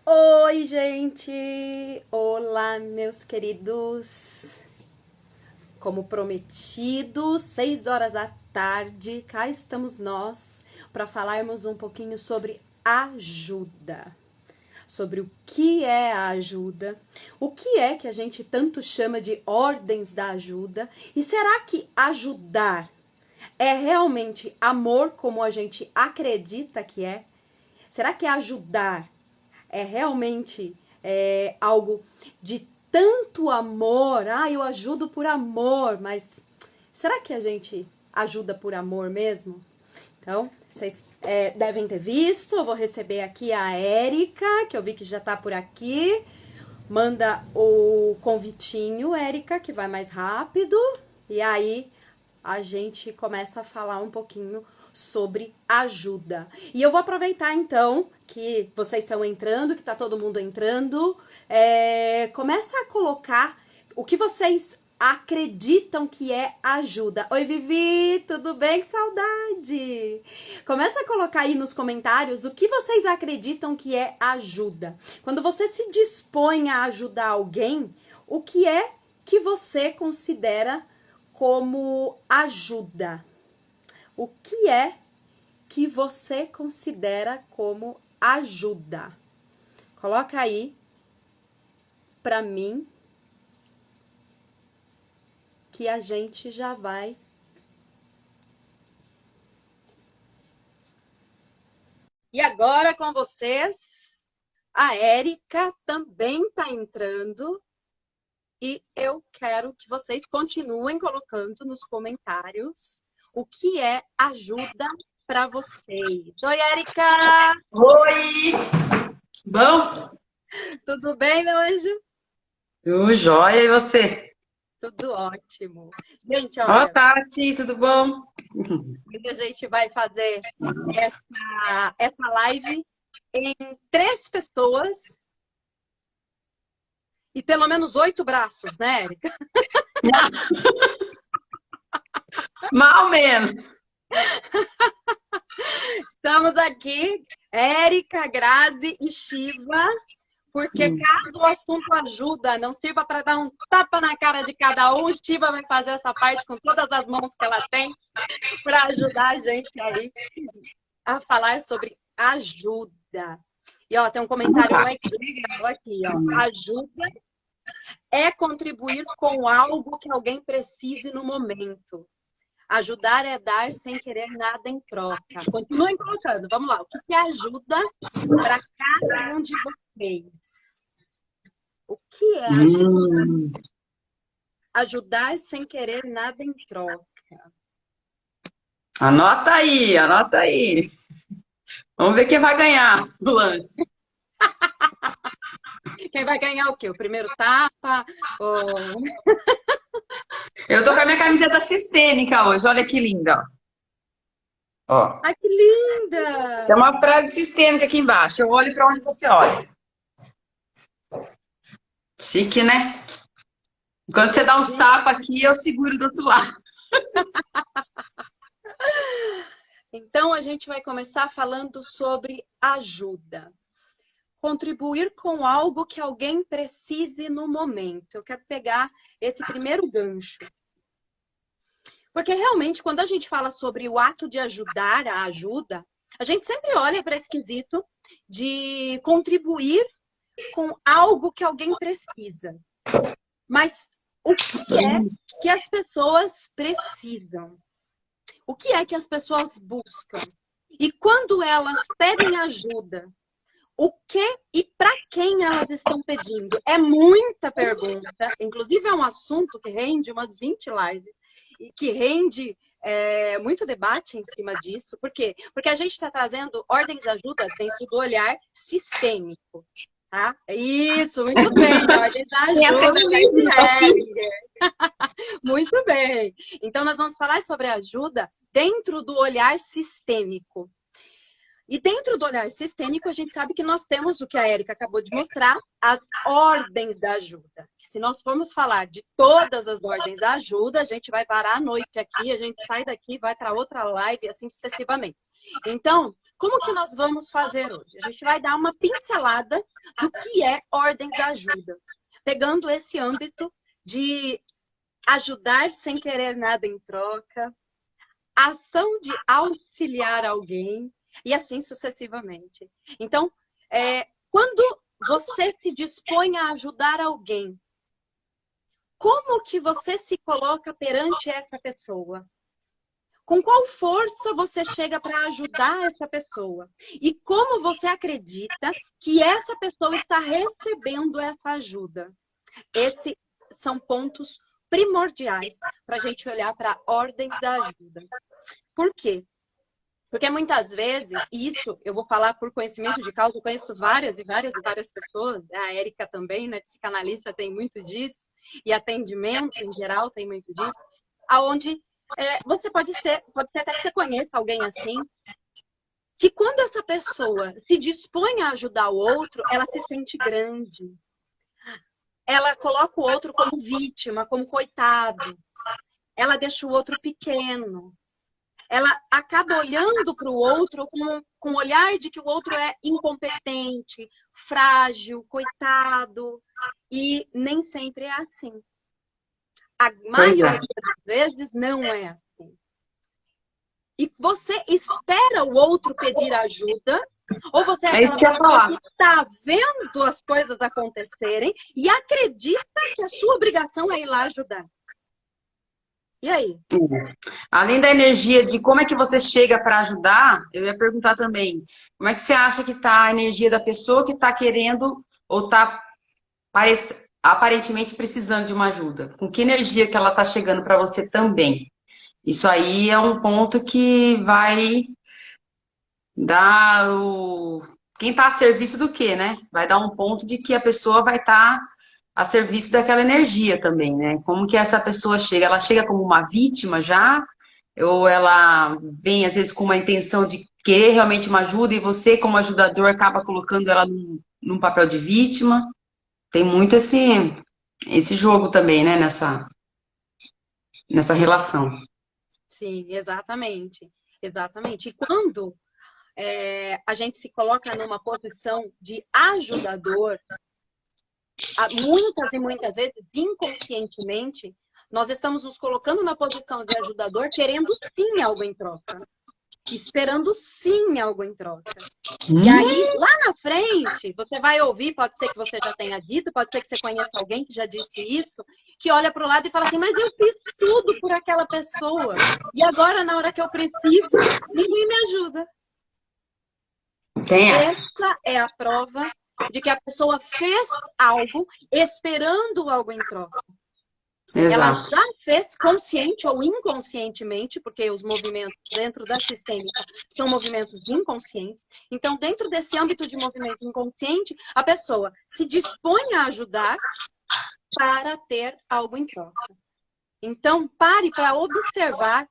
Oi, gente! Olá, meus queridos! Como prometido, 6 horas da tarde, cá estamos nós para falarmos um pouquinho sobre ajuda. Sobre o que é a ajuda, o que é que a gente tanto chama de ordens da ajuda, e será que ajudar é realmente amor como a gente acredita que é? Será que ajudar é realmente algo de tanto amor? Ah, eu ajudo por amor, mas será que a gente ajuda por amor mesmo? Então, vocês devem ter visto, eu vou receber aqui a Érica, que eu vi que já tá por aqui. Manda o convitinho, Érica, que vai mais rápido. E aí a gente começa a falar um pouquinho sobre ajuda. E eu vou aproveitar então que vocês estão entrando, que tá todo mundo entrando. Começa a colocar o que vocês acreditam que é ajuda. Oi, Vivi, tudo bem? Que saudade! Começa a colocar aí nos comentários o que vocês acreditam que é ajuda. Quando você se dispõe a ajudar alguém, o que é que você considera como ajuda? O que é que você considera como ajuda? Coloca aí pra mim que a gente já vai. E agora com vocês, a Érica também está entrando e eu quero que vocês continuem colocando nos comentários o que é ajuda para vocês. Oi, Érica! Oi! Bom? Tudo bem, meu anjo? Tudo jóia, e você? Tudo ótimo. Gente, Ó, olha, Tati, tudo bom? hoje a gente vai fazer essa live em 3 pessoas e pelo menos 8 braços, né, Érica? Mal menos. Estamos aqui, Érica, Grazi e Shiva, porque caso o assunto ajuda, não sirva para dar um tapa na cara de cada um, Shiva vai fazer essa parte com todas as mãos que ela tem para ajudar a gente aí a falar sobre ajuda. E ó, tem um comentário legal aqui, ó. Ajuda é contribuir com algo que alguém precise no momento. Ajudar é dar sem querer nada em troca. Continuem colocando. Vamos lá. O que é ajuda para cada um de vocês? O que é ajuda? Hum, Ajudar sem querer nada em troca. anota aí, anota aí. Vamos ver quem vai ganhar o lance. Quem vai ganhar o quê? O primeiro tapa? Ou... Eu tô com a minha camiseta sistêmica hoje, olha que linda. Ó, Ai, que linda! tem uma frase sistêmica aqui embaixo. Eu olho para onde você olha. Chique, né? Quando você dá uns tapas aqui, eu seguro do outro lado. Então, a gente vai começar falando sobre ajuda. Contribuir com algo que alguém precise no momento. Eu quero pegar esse primeiro gancho. Porque realmente, quando a gente fala sobre o ato de ajudar, a ajuda, a gente sempre olha para esse quesito de contribuir com algo que alguém precisa. Mas o que é que as pessoas precisam? O que é que as pessoas buscam? E quando elas pedem ajuda, o que e para quem elas estão pedindo? É muita pergunta. Inclusive, é um assunto que rende umas 20 lives e que rende muito debate em cima disso. Por quê? Porque a gente está trazendo ordens de ajuda dentro do olhar sistêmico. Tá? Isso, muito bem. Ordem da Tem até ajuda, um livro assim. Jack. Muito bem. Então, nós vamos falar sobre ajuda dentro do olhar sistêmico. E dentro do olhar sistêmico, a gente sabe que nós temos o que a Érica acabou de mostrar, as ordens da ajuda. Que se nós formos falar de todas as ordens da ajuda, a gente vai parar a noite aqui, a gente sai daqui, vai para outra live, assim sucessivamente. Então, como que nós vamos fazer hoje? A gente vai dar uma pincelada do que é ordens da ajuda, pegando esse âmbito de ajudar sem querer nada em troca, ação de auxiliar alguém e assim sucessivamente. Então, quando você se dispõe a ajudar alguém, como que você se coloca perante essa pessoa? Com qual força você chega para ajudar essa pessoa? E como você acredita que essa pessoa está recebendo essa ajuda? Esses são pontos primordiais para a gente olhar para ordens da ajuda. Por quê? Porque muitas vezes, e isso eu vou falar por conhecimento de causa, eu conheço várias pessoas, a Érica também, né, psicanalista, tem muito disso, e atendimento em geral tem muito disso, aonde você pode ser até que você conheça alguém assim, que quando essa pessoa se dispõe a ajudar o outro, ela se sente grande. Ela coloca o outro como vítima, como coitado. Ela deixa o outro pequeno. Ela acaba olhando para o outro com o olhar de que o outro é incompetente, frágil, coitado. E nem sempre é assim. A maioria das vezes não é assim. E você espera o outro pedir ajuda, ou você É isso que eu ia falar. está vendo as coisas acontecerem e acredita que a sua obrigação é ir lá ajudar. E aí? Além da energia de como é que você chega para ajudar, eu ia perguntar também, como é que você acha que está a energia da pessoa que está querendo ou está aparentemente precisando de uma ajuda? Com que energia que ela está chegando para você também? Isso aí é um ponto que vai dar o... Quem está a serviço do quê, né? Vai dar um ponto de que a pessoa vai estar a serviço daquela energia também, né? Como que essa pessoa chega? Ela chega como uma vítima já? Ou ela vem, às vezes, com uma intenção de querer realmente uma ajuda e você, como ajudador, acaba colocando ela num papel de vítima? Tem muito esse jogo também, né? Nessa relação. Sim, exatamente. Exatamente. E quando a gente se coloca numa posição de ajudador, muitas e muitas vezes, inconscientemente, nós estamos nos colocando na posição de ajudador, querendo sim algo em troca. Esperando sim algo em troca. E aí, lá na frente, você vai ouvir, pode ser que você já tenha dito, pode ser que você conheça alguém que já disse isso, que olha para o lado e fala assim, mas eu fiz tudo por aquela pessoa. E agora, na hora que eu preciso, ninguém me ajuda. Essa é a prova de que a pessoa fez algo esperando algo em troca. Exato. Ela já fez consciente ou inconscientemente, porque os movimentos dentro da sistêmica são movimentos inconscientes. Então, dentro desse âmbito de movimento inconsciente, a pessoa se dispõe a ajudar para ter algo em troca. Então, pare para observar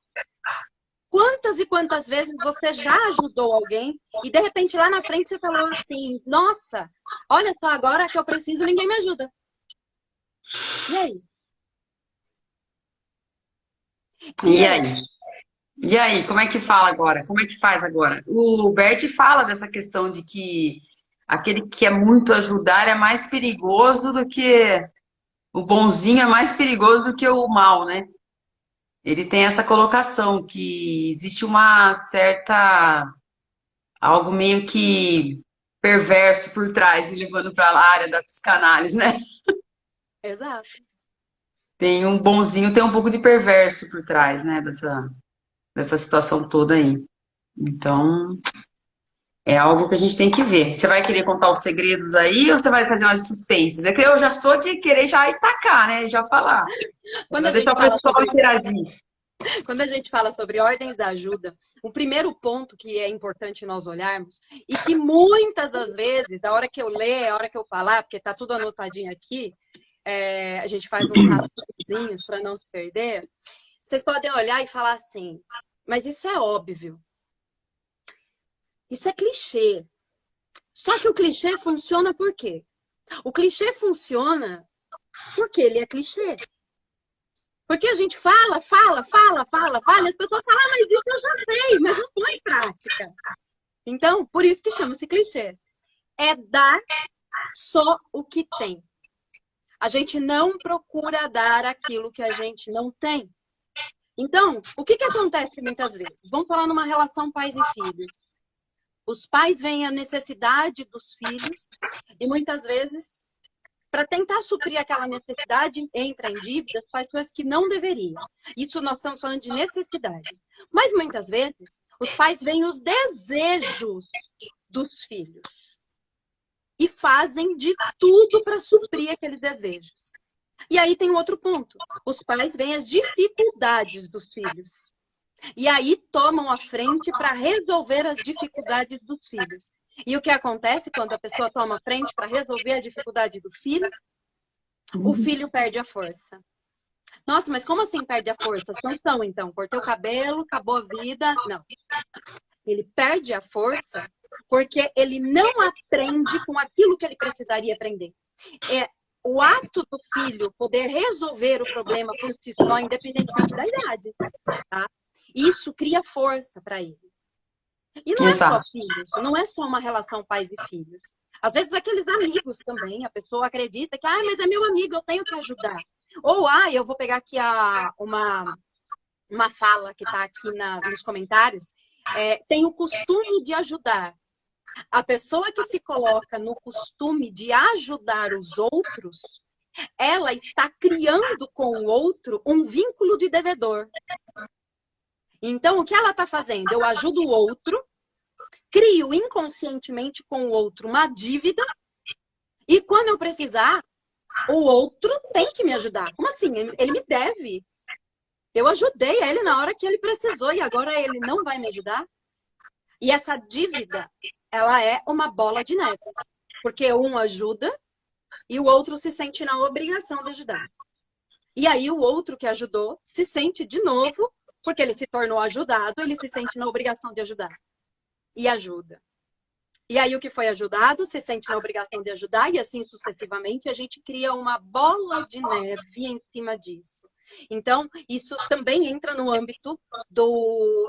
quantas e quantas vezes você já ajudou alguém e, de repente, lá na frente você falou assim, nossa, olha só, agora que eu preciso, ninguém me ajuda. E aí? E aí? E aí, como é que fala agora? Como é que faz agora? O Bert fala dessa questão de que aquele que quer muito ajudar é mais perigoso do que... O bonzinho é mais perigoso do que o mal, né? Ele tem essa colocação que existe uma certa... algo meio que perverso por trás, levando para a área da psicanálise, né? Exato. Tem um bonzinho, tem um pouco de perverso por trás, né? Dessa situação toda aí. Então, é algo que a gente tem que ver. Você vai querer contar os segredos aí ou você vai fazer umas suspensas? É que eu já sou de querer já atacar, né? Já falar. Quando a Deixar gente o fala pessoal sobre... interagir. Quando a gente fala sobre ordens da ajuda, o primeiro ponto que é importante nós olharmos, e que muitas das vezes, a hora que eu ler, a hora que eu falar, porque está tudo anotadinho aqui, a gente faz uns rascunhos para não se perder, vocês podem olhar e falar assim, mas isso é óbvio. Isso é clichê. Só que o clichê funciona por quê? O clichê funciona porque ele é clichê. Porque a gente fala, e as pessoas falam, mas isso eu já sei, mas não põe em prática. Então, por isso que chama-se clichê. É dar só o que tem. A gente não procura dar aquilo que a gente não tem. Então, o que acontece muitas vezes? Vamos falar numa relação pais e filhos. Os pais veem a necessidade dos filhos e muitas vezes, para tentar suprir aquela necessidade, entra em dívida, faz coisas que não deveriam. Isso nós estamos falando de necessidade. Mas muitas vezes, os pais veem os desejos dos filhos e fazem de tudo para suprir aqueles desejos. E aí tem um outro ponto. Os pais veem as dificuldades dos filhos. E aí tomam a frente para resolver as dificuldades dos filhos. E o que acontece quando a pessoa toma a frente para resolver a dificuldade do filho? O filho perde a força. Nossa, mas como assim perde a força? Sanção, então. Cortei o cabelo, acabou a vida. Não. Ele perde a força porque ele não aprende com aquilo que ele precisaria aprender. É o ato do filho poder resolver o problema por si só, independentemente da idade. Tá? Isso cria força para ele. E não é só Exato. filhos, não é só uma relação pais e filhos. Às vezes aqueles amigos também, a pessoa acredita que, mas é meu amigo, eu tenho que ajudar. Ou, eu vou pegar aqui uma fala que está aqui nos comentários, tem o costume de ajudar. A pessoa que se coloca no costume de ajudar os outros, ela está criando com o outro um vínculo de devedor. Então, o que ela está fazendo? Eu ajudo o outro, crio inconscientemente com o outro uma dívida, e quando eu precisar, o outro tem que me ajudar. Como assim? Ele me deve. Eu ajudei ele na hora que ele precisou e agora ele não vai me ajudar? E essa dívida, ela é uma bola de neve. Porque um ajuda e o outro se sente na obrigação de ajudar. E aí o outro que ajudou se sente de novo, porque ele se tornou ajudado, ele se sente na obrigação de ajudar. E ajuda. E aí o que foi ajudado se sente na obrigação de ajudar e assim sucessivamente a gente cria uma bola de neve em cima disso. Então, isso também entra no âmbito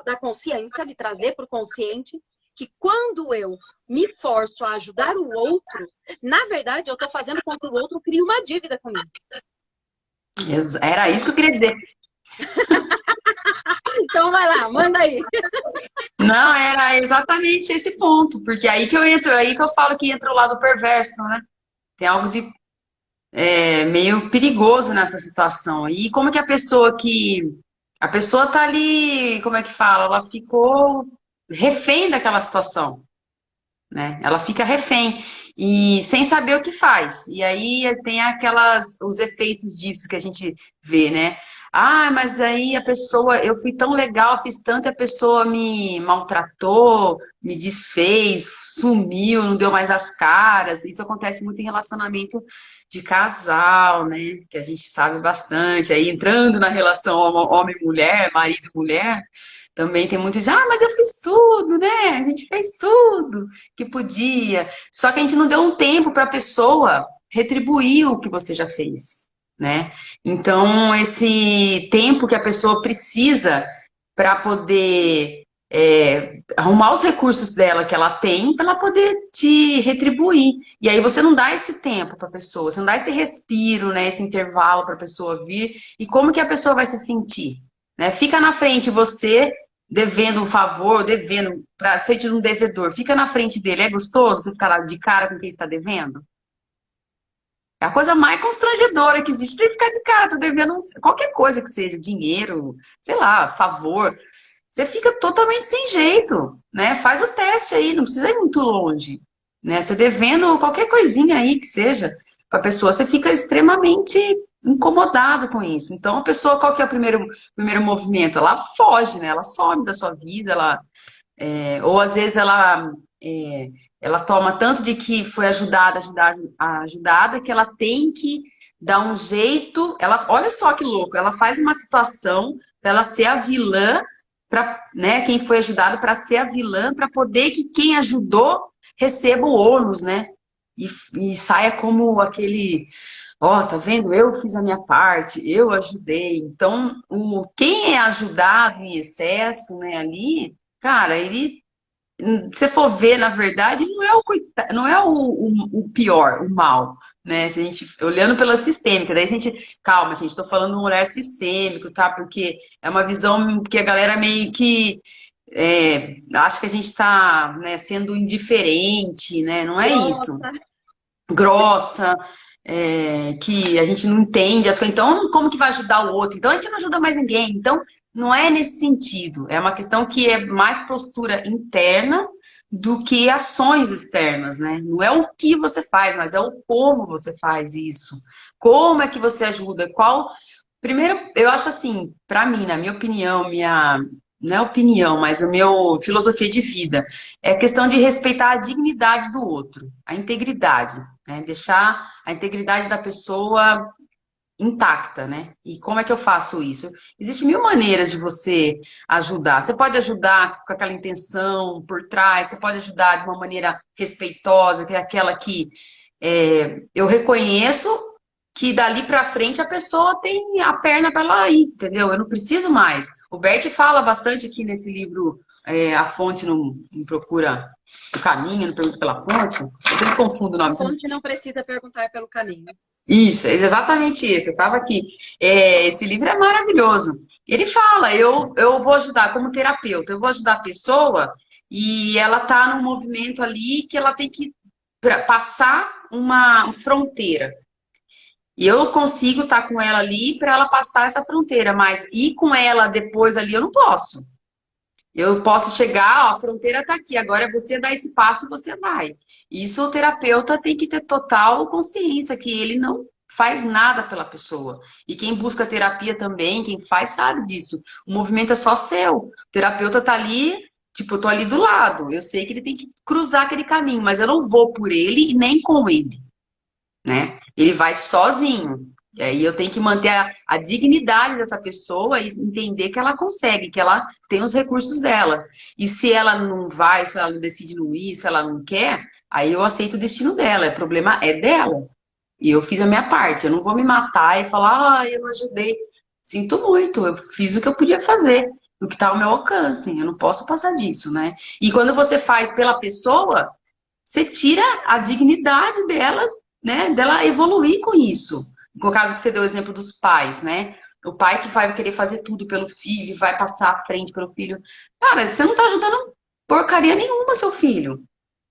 da consciência, de trazer para o consciente que quando eu me forço a ajudar o outro, na verdade eu estou fazendo com que o outro crie uma dívida comigo. Era isso que eu queria dizer. Então vai lá, manda aí. Não, era exatamente esse ponto, porque aí que eu entro, aí que eu falo que entra o lado perverso, né? Tem algo de meio perigoso nessa situação. E como que a pessoa tá ali, como é que fala? Ela ficou refém daquela situação, né? Ela fica refém e sem saber o que faz. E aí tem os efeitos disso que a gente vê, né? Mas aí a pessoa, eu fui tão legal, fiz tanto, e a pessoa me maltratou, me desfez, sumiu, não deu mais as caras. Isso acontece muito em relacionamento de casal, né? Que a gente sabe bastante. Aí entrando na relação homem-mulher, marido-mulher, também tem muito de, mas eu fiz tudo, né? A gente fez tudo que podia. Só que a gente não deu um tempo para a pessoa retribuir o que você já fez, né? Então, esse tempo que a pessoa precisa para poder arrumar os recursos dela que ela tem para ela poder te retribuir. E aí você não dá esse tempo para a pessoa, você não dá esse respiro, né? Esse intervalo para a pessoa vir. E como que a pessoa vai se sentir? Né? Fica na frente você devendo um favor, devendo, para frente de um devedor, fica na frente dele, é gostoso você ficar lá de cara com quem está devendo? É a coisa mais constrangedora que existe, tem que ficar de cara, tô devendo qualquer coisa que seja, dinheiro, sei lá, favor. Você fica totalmente sem jeito, né? Faz o teste aí, não precisa ir muito longe, né? Você devendo qualquer coisinha aí que seja para a pessoa, você fica extremamente incomodado com isso. Então, a pessoa, qual que é o primeiro movimento? Ela foge, né? Ela some da sua vida, ou às vezes ela toma tanto de que foi ajudada, que ela tem que dar um jeito. Olha só que louco, ela faz uma situação para ela ser a vilã, né, quem foi ajudado para ser a vilã, para poder que quem ajudou receba o ônus, né? E saia como aquele, tá vendo? Eu fiz a minha parte, eu ajudei. Então, quem é ajudado em excesso, né, ali, cara, ele se você for ver, na verdade, não é não é o pior, o mal, né? Se a gente, olhando pela sistêmica, daí a gente, calma, gente, tô falando de um olhar sistêmico, tá? Porque é uma visão que a galera meio que acha que a gente está, né, sendo indiferente, né? Não é isso. Grossa. Grossa, que a gente não entende as coisas. Então, como que vai ajudar o outro? Então, a gente não ajuda mais ninguém. Então, não é nesse sentido. É uma questão que é mais postura interna do que ações externas, né? Não é o que você faz, mas é o como você faz isso. Como é que você ajuda? Qual. Primeiro, eu acho assim, para mim, na minha opinião, não é opinião, mas a minha filosofia de vida é questão de respeitar a dignidade do outro, a integridade, né? Deixar a integridade da pessoa intacta, né? E como é que eu faço isso? Existem mil maneiras de você ajudar. Você pode ajudar com aquela intenção por trás, você pode ajudar de uma maneira respeitosa, que é aquela que eu reconheço que dali pra frente a pessoa tem a perna para ela ir, entendeu? Eu não preciso mais. O Bert fala bastante aqui nesse livro, A Fonte não Procura o Caminho, não pergunta pela fonte. Eu sempre confundo o A nome. fonte não precisa perguntar pelo caminho. Isso, é exatamente isso. Eu estava aqui. Esse livro é maravilhoso. Ele fala, eu vou ajudar como terapeuta, eu vou ajudar a pessoa e ela está num movimento ali que ela tem que passar uma fronteira. E eu consigo estar com ela ali para ela passar essa fronteira, mas ir com ela depois ali eu não posso. Eu posso chegar, ó, a fronteira está aqui, agora é você dar esse passo e você vai. Isso o terapeuta tem que ter total consciência que ele não faz nada pela pessoa. E quem busca terapia também, quem faz, sabe disso. O movimento é só seu. O terapeuta tá ali, tipo, eu tô ali do lado. Eu sei que ele tem que cruzar aquele caminho, mas eu não vou por ele e nem com ele, né? Ele vai sozinho. E aí eu tenho que manter a dignidade dessa pessoa e entender que ela consegue, que ela tem os recursos dela. E se ela não vai, se ela não decide não ir, se ela não quer, aí eu aceito o destino dela. O problema é dela. E eu fiz a minha parte. Eu não vou me matar e falar, eu não ajudei. Sinto muito, eu fiz o que eu podia fazer, o que está ao meu alcance. Eu não posso passar disso, né? E quando você faz pela pessoa, você tira a dignidade dela, né? Dela evoluir com isso. No caso que você deu o exemplo dos pais, né? O pai que vai querer fazer tudo pelo filho, vai passar à frente pelo filho. Cara, você não tá ajudando porcaria nenhuma, seu filho.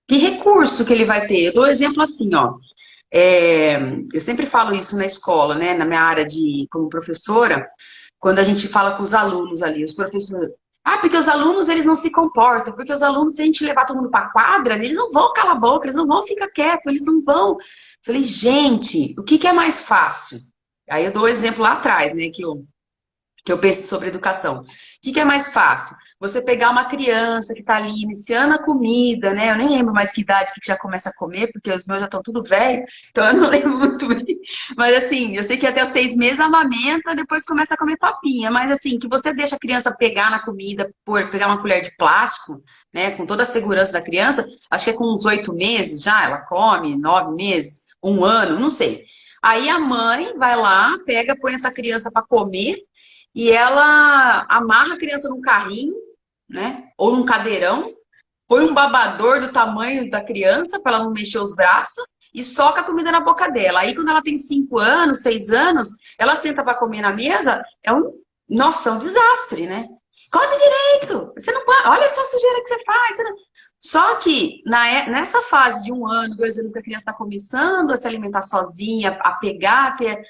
Que recurso que ele vai ter? Eu dou um exemplo assim, ó. É, eu sempre falo isso na escola, né? Na minha área de como professora, quando a gente fala com os alunos ali, os professores. Ah, porque os alunos eles não se comportam, porque os alunos, se a gente levar todo mundo para quadra, eles não vão calar a boca, eles não vão ficar quietos, eles não vão. Falei, gente, o que que é mais fácil? Aí eu dou o exemplo lá atrás, né? Que eu penso sobre educação. O que que é mais fácil? Você pegar uma criança que está ali iniciando a comida, né? Eu nem lembro mais que idade que já começa a comer, porque os meus já estão tudo velho, então eu não lembro muito bem. Mas assim, eu sei que até os 6 meses amamenta, depois começa a comer papinha. Mas assim, que você deixa a criança pegar na comida, pegar uma colher de plástico, né? Com toda a segurança da criança, acho que é com uns 8 meses já, ela come, 9 meses, um ano, não sei. Aí a mãe vai lá, pega, põe essa criança para comer e ela amarra a criança num carrinho, né? Ou num cadeirão, põe um babador do tamanho da criança para ela não mexer os braços e soca a comida na boca dela. Aí, quando ela tem 5 anos, 6 anos, ela senta para comer na mesa, nossa, é um desastre, né? Come direito! Você não pode, olha só a sujeira que você faz. Só que nessa fase de 1 ano, 2 anos que a criança está começando a se alimentar sozinha, a pegar, a ter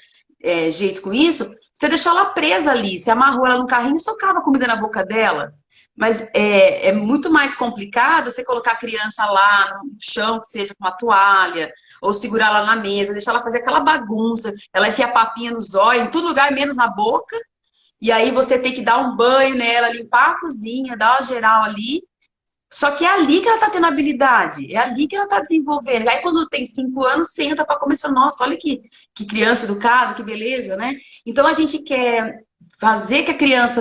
jeito com isso, você deixou ela presa ali, você amarrou ela no carrinho e socava a comida na boca dela. Mas é muito mais complicado você colocar a criança lá no chão, que seja com uma toalha, ou segurar ela na mesa, deixar ela fazer aquela bagunça, ela enfia a papinha nos olhos, em todo lugar, menos na boca, e aí você tem que dar um banho nela, limpar a cozinha, dar uma geral ali. Só que é ali que ela tá tendo habilidade, é ali que ela tá desenvolvendo. Aí quando tem 5 anos, senta para começar, nossa, olha que criança educada, que beleza, né? Então a gente quer fazer que a criança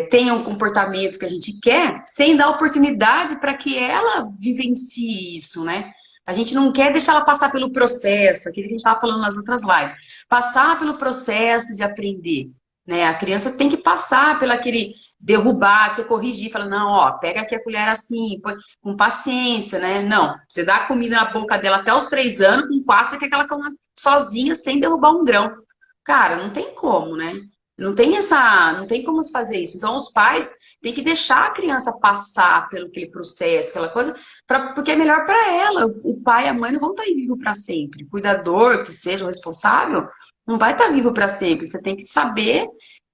tenha um comportamento que a gente quer, sem dar oportunidade para que ela vivencie isso, né? A gente não quer deixar ela passar pelo processo, aquilo que a gente estava falando nas outras lives, passar pelo processo de aprender. né? A criança tem que passar pelo aquele derrubar, você corrigir, fala, não, ó, pega aqui a colher assim, põe com paciência, né? Não, você dá a comida na boca dela até os 3 anos, com 4 você quer que ela coma sozinha, sem derrubar um grão. Cara, não tem como, né? Não tem como se fazer isso. Então, os pais têm que deixar a criança passar pelo aquele processo, aquela coisa, porque é melhor para ela. O pai e a mãe não vão estar aí vivo para sempre. O cuidador, que seja o responsável, não vai estar vivo para sempre. Você tem que saber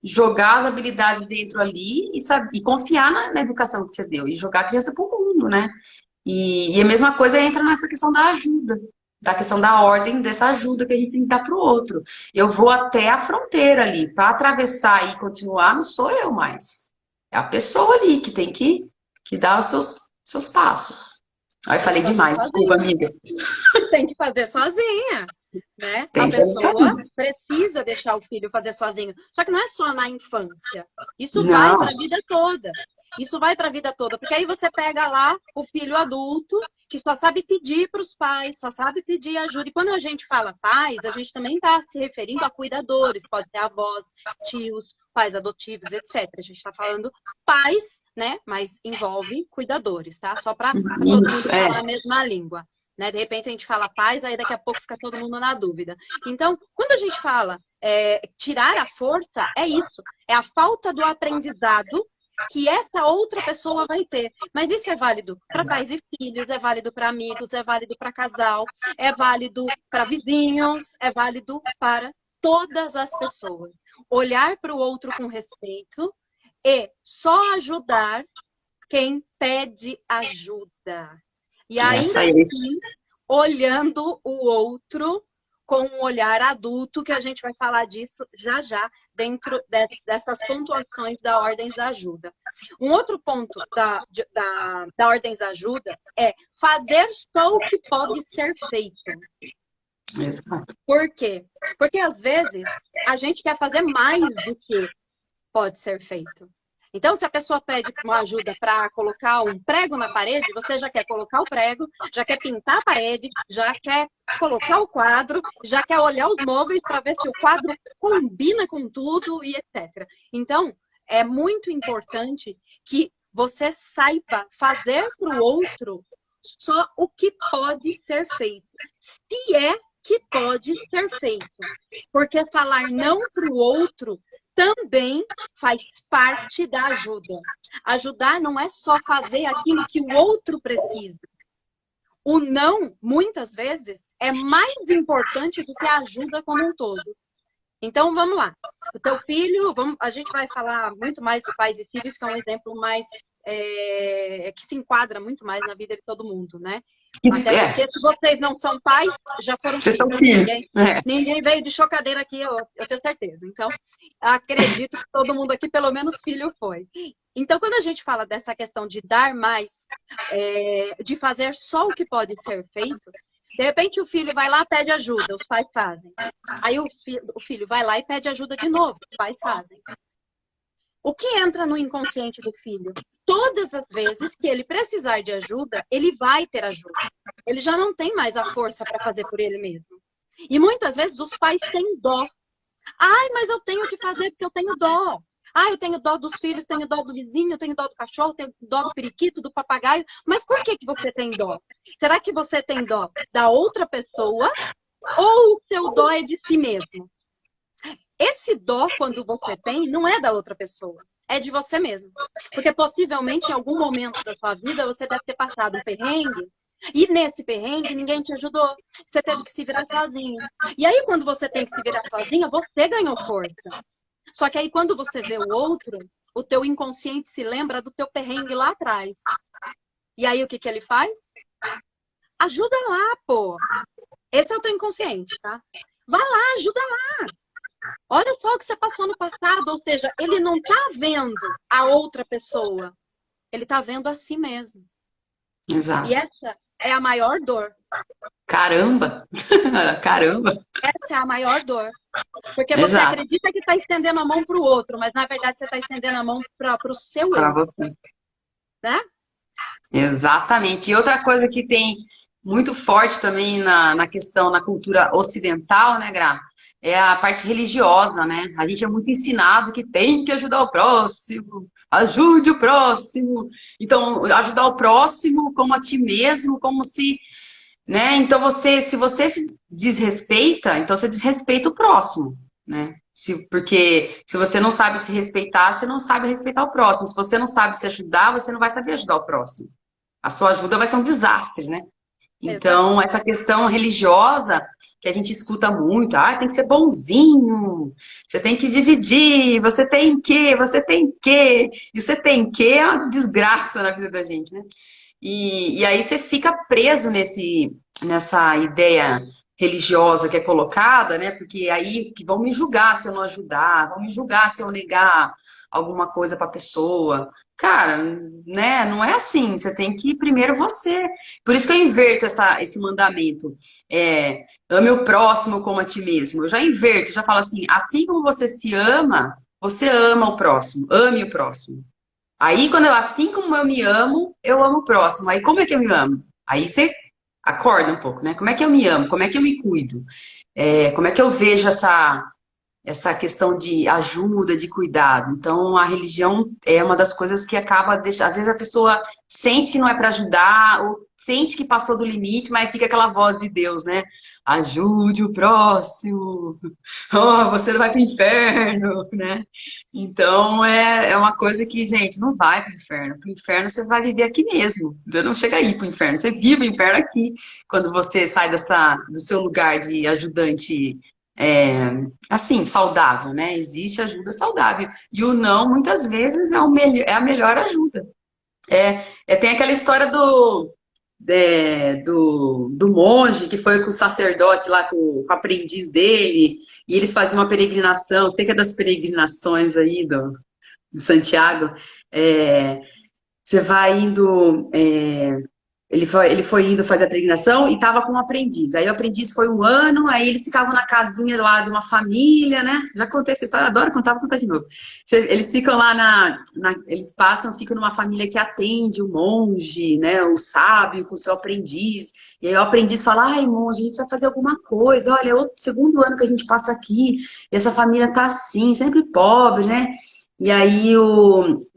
jogar as habilidades dentro ali e confiar na educação que você deu e jogar a criança para o mundo, né? E a mesma coisa entra nessa questão da ajuda, da questão da ordem dessa ajuda que a gente tem que dar para o outro. Eu vou até a fronteira ali, para atravessar e continuar, não sou eu mais. É a pessoa ali que tem que dar os seus passos. Aí Tem que falei fazer demais, desculpa, sozinha. amiga. Tem que fazer sozinha, né? A Tem que fazer pessoa sozinho. precisa deixar o filho fazer sozinho. Só que não é só na infância. Isso vai para Não, a vida toda. Isso vai para a vida toda, porque aí você pega lá o filho adulto que só sabe pedir para os pais, só sabe pedir ajuda. E quando a gente fala pais, a gente também está se referindo a cuidadores, pode ter avós, tios, pais adotivos, etc. A gente está falando pais, né? Mas envolve cuidadores, tá? Só para todo isso, mundo falar a mesma língua. Né? De repente a gente fala paz, aí daqui a pouco fica todo mundo na dúvida. Então, quando a gente fala tirar a força, é isso. É a falta do aprendizado que essa outra pessoa vai ter. Mas isso é válido para pais e filhos, é válido para amigos, é válido para casal, é válido para vizinhos, é válido para todas as pessoas. Olhar para o outro com respeito e só ajudar quem pede ajuda. E ainda essa aí. assim, olhando o outro com um olhar adulto, que a gente vai falar disso já já, dentro dessas pontuações da Ordens da Ajuda. Um outro ponto da Ordens da Ajuda é fazer só o que pode ser feito. Exato. Por quê? Porque às vezes a gente quer fazer mais do que pode ser feito. Então, se a pessoa pede uma ajuda para colocar um prego na parede, você já quer colocar o prego, já quer pintar a parede, já quer colocar o quadro, já quer olhar os móveis para ver se o quadro combina com tudo e etc. Então, é muito importante que você saiba fazer para o outro só o que pode ser feito. Se é que pode ser feito. Porque falar não para o outro também faz parte da ajuda. Ajudar não é só fazer aquilo que o outro precisa. O não, muitas vezes, é mais importante do que a ajuda como um todo. Então, vamos lá. O teu filho, a gente vai falar muito mais de pais e filhos, que é um exemplo mais que se enquadra muito mais na vida de todo mundo, né? Até porque se vocês não são pais, já foram Vocês são filhos. filhos. Ninguém veio de chocadeira aqui, eu tenho certeza. Então, acredito que todo mundo aqui, pelo menos filho, foi. Então, quando a gente fala dessa questão de dar mais, de fazer só o que pode ser feito, de repente o filho vai lá e pede ajuda, os pais fazem. Aí o filho vai lá e pede ajuda de novo, os pais fazem. O que entra no inconsciente do filho? Todas as vezes que ele precisar de ajuda, ele vai ter ajuda. Ele já não tem mais a força para fazer por ele mesmo. E muitas vezes os pais têm dó. Ai, mas eu tenho que fazer porque eu tenho dó. Ah, eu tenho dó dos filhos, tenho dó do vizinho, tenho dó do cachorro, tenho dó do periquito, do papagaio. Mas por que você tem dó? Será que você tem dó da outra pessoa ou o seu dó é de si mesmo? Esse dó, quando você tem, não é da outra pessoa, é de você mesmo. Porque possivelmente, em algum momento da sua vida, você deve ter passado um perrengue, e nesse perrengue ninguém te ajudou. Você teve que se virar sozinho. E aí, quando você tem que se virar sozinha, você ganhou força. Só que aí, quando você vê o outro, o teu inconsciente se lembra do teu perrengue lá atrás. E aí, o que ele faz? Ajuda lá, pô. Esse é o teu inconsciente, tá? Vai lá, ajuda lá. Olha só o que você passou no passado, ou seja, ele não está vendo a outra pessoa, ele está vendo a si mesmo. Exato. E essa é a maior dor. Caramba! Caramba! Essa é a maior dor. Porque você Exato. acredita que está estendendo a mão para o outro, mas na verdade você está estendendo a mão para o seu Pra eu. você. Né? Exatamente. E outra coisa que tem muito forte também na questão, na cultura ocidental, né, Gra? é a parte religiosa, né? A gente é muito ensinado que tem que ajudar o próximo, ajude o próximo. Então, ajudar o próximo como a ti mesmo, como se, né? Então, se você se desrespeita, então você desrespeita o próximo, né? Porque se você não sabe se respeitar, você não sabe respeitar o próximo. Se você não sabe se ajudar, você não vai saber ajudar o próximo. A sua ajuda vai ser um desastre, né? Exato. Então, essa questão religiosa que a gente escuta muito, ah, tem que ser bonzinho, você tem que dividir, você tem que, e você tem que é uma desgraça na vida da gente, né? E aí você fica preso nessa ideia religiosa que é colocada, né? Porque aí que vão me julgar se eu não ajudar, vão me julgar se eu negar alguma coisa para a pessoa. Cara, né? Não é assim. Você tem que ir primeiro você. Por isso que eu inverto esse mandamento. Ame o próximo como a ti mesmo. Eu já inverto, já falo assim como você se ama, você ama o próximo. Ame o próximo. Aí, assim como eu me amo, eu amo o próximo. Aí, como é que eu me amo? Aí você acorda um pouco, né? Como é que eu me amo? Como é que eu me cuido? Como é que eu vejo essa questão de ajuda, de cuidado? Então, a religião é uma das coisas que acaba deixando. Às vezes a pessoa sente que não é para ajudar, ou sente que passou do limite, mas fica aquela voz de Deus, né? Ajude o próximo. Oh, você não vai para o inferno, né? Então é uma coisa que, gente, não vai para o inferno. Para o inferno você vai viver aqui mesmo. Deus não chega aí para o inferno. Você vive o inferno aqui quando você sai do seu lugar de ajudante, é, assim, saudável, né? Existe ajuda saudável. E o não, muitas vezes, é a melhor ajuda. Tem aquela história do monge que foi com o sacerdote lá, com o aprendiz dele, e eles faziam uma peregrinação. Sei que é das peregrinações aí do Santiago. É, você vai indo. Ele foi indo fazer a peregrinação e estava com um aprendiz. Aí o aprendiz foi um ano, aí eles ficavam na casinha lá de uma família, né? Já contei essa história, adoro contar, vou contar de novo. Eles ficam lá eles passam, ficam numa família que atende o monge, né? O sábio com o seu aprendiz. E aí o aprendiz fala: ai, monge, a gente precisa fazer alguma coisa. Olha, é o segundo ano que a gente passa aqui, e essa família tá assim, sempre pobre, né? E aí o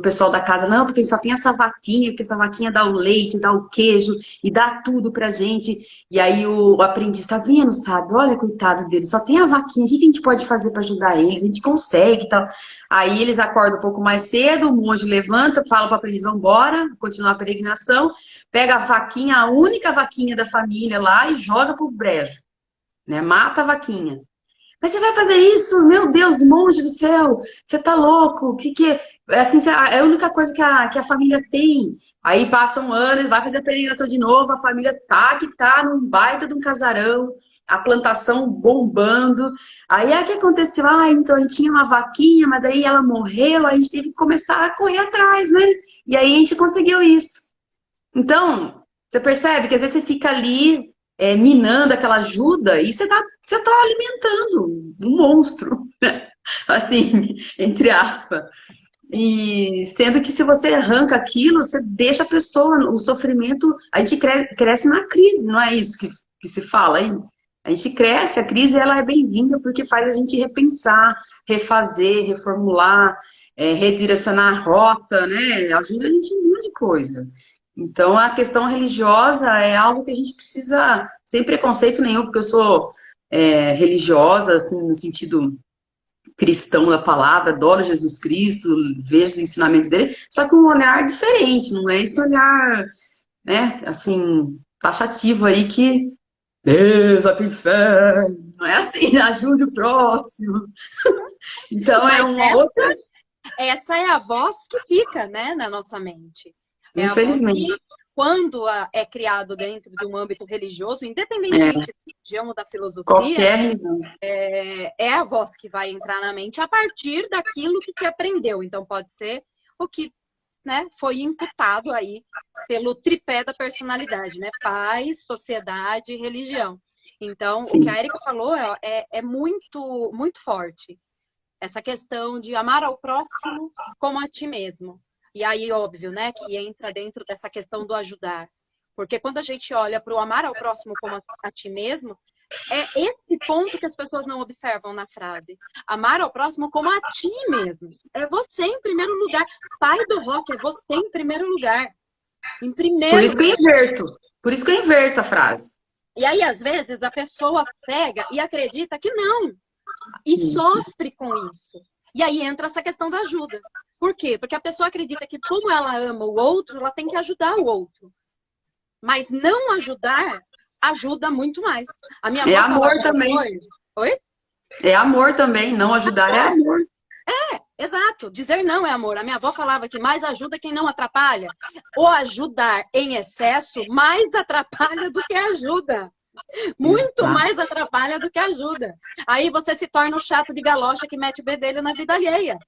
pessoal da casa, não, porque só tem essa vaquinha, porque essa vaquinha dá o leite, dá o queijo e dá tudo pra gente. E aí o aprendiz tá vendo, sabe? Olha, coitado dele, só tem a vaquinha, o que que a gente pode fazer pra ajudar eles? A gente consegue e tal. Aí eles acordam um pouco mais cedo, o monge levanta, fala pro aprendiz, vamos embora, continuar a peregrinação, pega a vaquinha, a única vaquinha da família lá e joga pro brejo, né? Mata a vaquinha. Mas você vai fazer isso? Meu Deus, monge do céu, você tá louco? O que que é? Assim, é a única coisa que a família tem. Aí passam anos, vai fazer a peregrinação de novo, a família tá que tá num baita de um casarão, a plantação bombando. Aí é que aconteceu, então a gente tinha uma vaquinha, mas daí ela morreu, aí a gente teve que começar a correr atrás, né? E aí a gente conseguiu isso. Então, você percebe que às vezes você fica ali minando aquela ajuda e você tá alimentando um monstro, assim, entre aspas. E sendo que se você arranca aquilo, você deixa a pessoa, o sofrimento, a gente cresce na crise, não é isso que se fala aí? A gente cresce, a crise ela é bem-vinda porque faz a gente repensar, refazer, reformular, redirecionar a rota, né? Ajuda a gente em um monte de coisa. Então, a questão religiosa é algo que a gente precisa, sem preconceito nenhum, porque eu sou religiosa, assim, no sentido cristão da palavra, adoro Jesus Cristo, vejo os ensinamentos dele, só que um olhar diferente, não é esse olhar, né, assim, taxativo aí que Deus vai pro inferno, não é assim, ajude o próximo. Então, é Mas uma outra, essa é a voz que fica, né, na nossa mente. É a voz infelizmente, que, quando é criado dentro de um âmbito religioso, é, independentemente da religião ou da filosofia, qualquer religião. é a voz que vai entrar na mente a partir daquilo que aprendeu. Então, pode ser o que, né, foi imputado aí pelo tripé da personalidade, né? Paz, sociedade e religião. Então, o que Sim, a Erika falou é muito, muito forte. Essa questão de amar ao próximo como a ti mesmo. E aí, óbvio, né, que entra dentro dessa questão do ajudar. Porque quando a gente olha para o amar ao próximo como a ti mesmo, É esse ponto que as pessoas não observam na frase. Amar ao próximo como a ti mesmo. É você em primeiro lugar. Pai do rock, é você em primeiro lugar. Em Por primeiro isso que eu lugar. inverto. Por isso que eu inverto a frase. E aí, às vezes, a pessoa pega e acredita que não. E Isso. sofre com isso. E aí entra essa questão da ajuda. Por quê? Porque a pessoa acredita que, como ela ama o outro, ela tem que ajudar o outro. Mas não ajudar ajuda muito mais. A minha É avó amor falava uma também. coisa. Oi? É amor também. Não ajudar é amor. Exato. Dizer não é amor. A minha avó falava que mais ajuda quem não atrapalha. Ou ajudar em excesso mais atrapalha do que ajuda. Muito Exato. mais atrapalha do que ajuda. Aí você se torna o chato de galocha que mete o bedelho na vida alheia.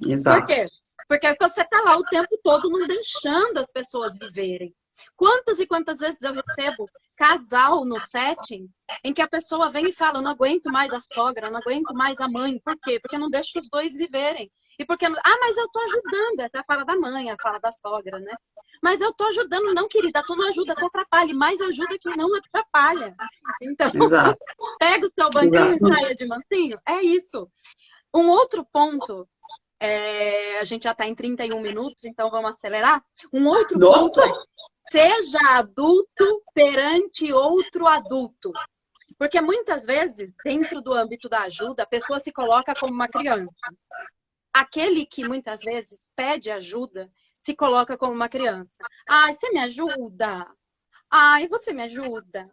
Por Exato. quê? Porque você tá lá o tempo todo não deixando as pessoas viverem. Quantas e quantas vezes eu recebo casal no setting em que a pessoa vem e fala, eu não aguento mais a sogra, não aguento mais a mãe. Por quê? Porque não deixa os dois viverem. E porque, mas eu tô ajudando, até a fala da mãe, a fala da sogra, né? Mas eu tô ajudando, não, querida, tu não ajuda, tu atrapalha, mais ajuda quem não atrapalha. Então, Exato. pega o seu banquinho e Exato. saia de mansinho. É isso. Um outro ponto a gente já está em 31 minutos, então vamos acelerar. Um outro ponto Nossa! é: seja adulto perante outro adulto. Porque muitas vezes, dentro do âmbito da ajuda, a pessoa se coloca como uma criança. Aquele que muitas vezes pede ajuda se coloca como uma criança. Ai, você me ajuda? Ai, você me ajuda?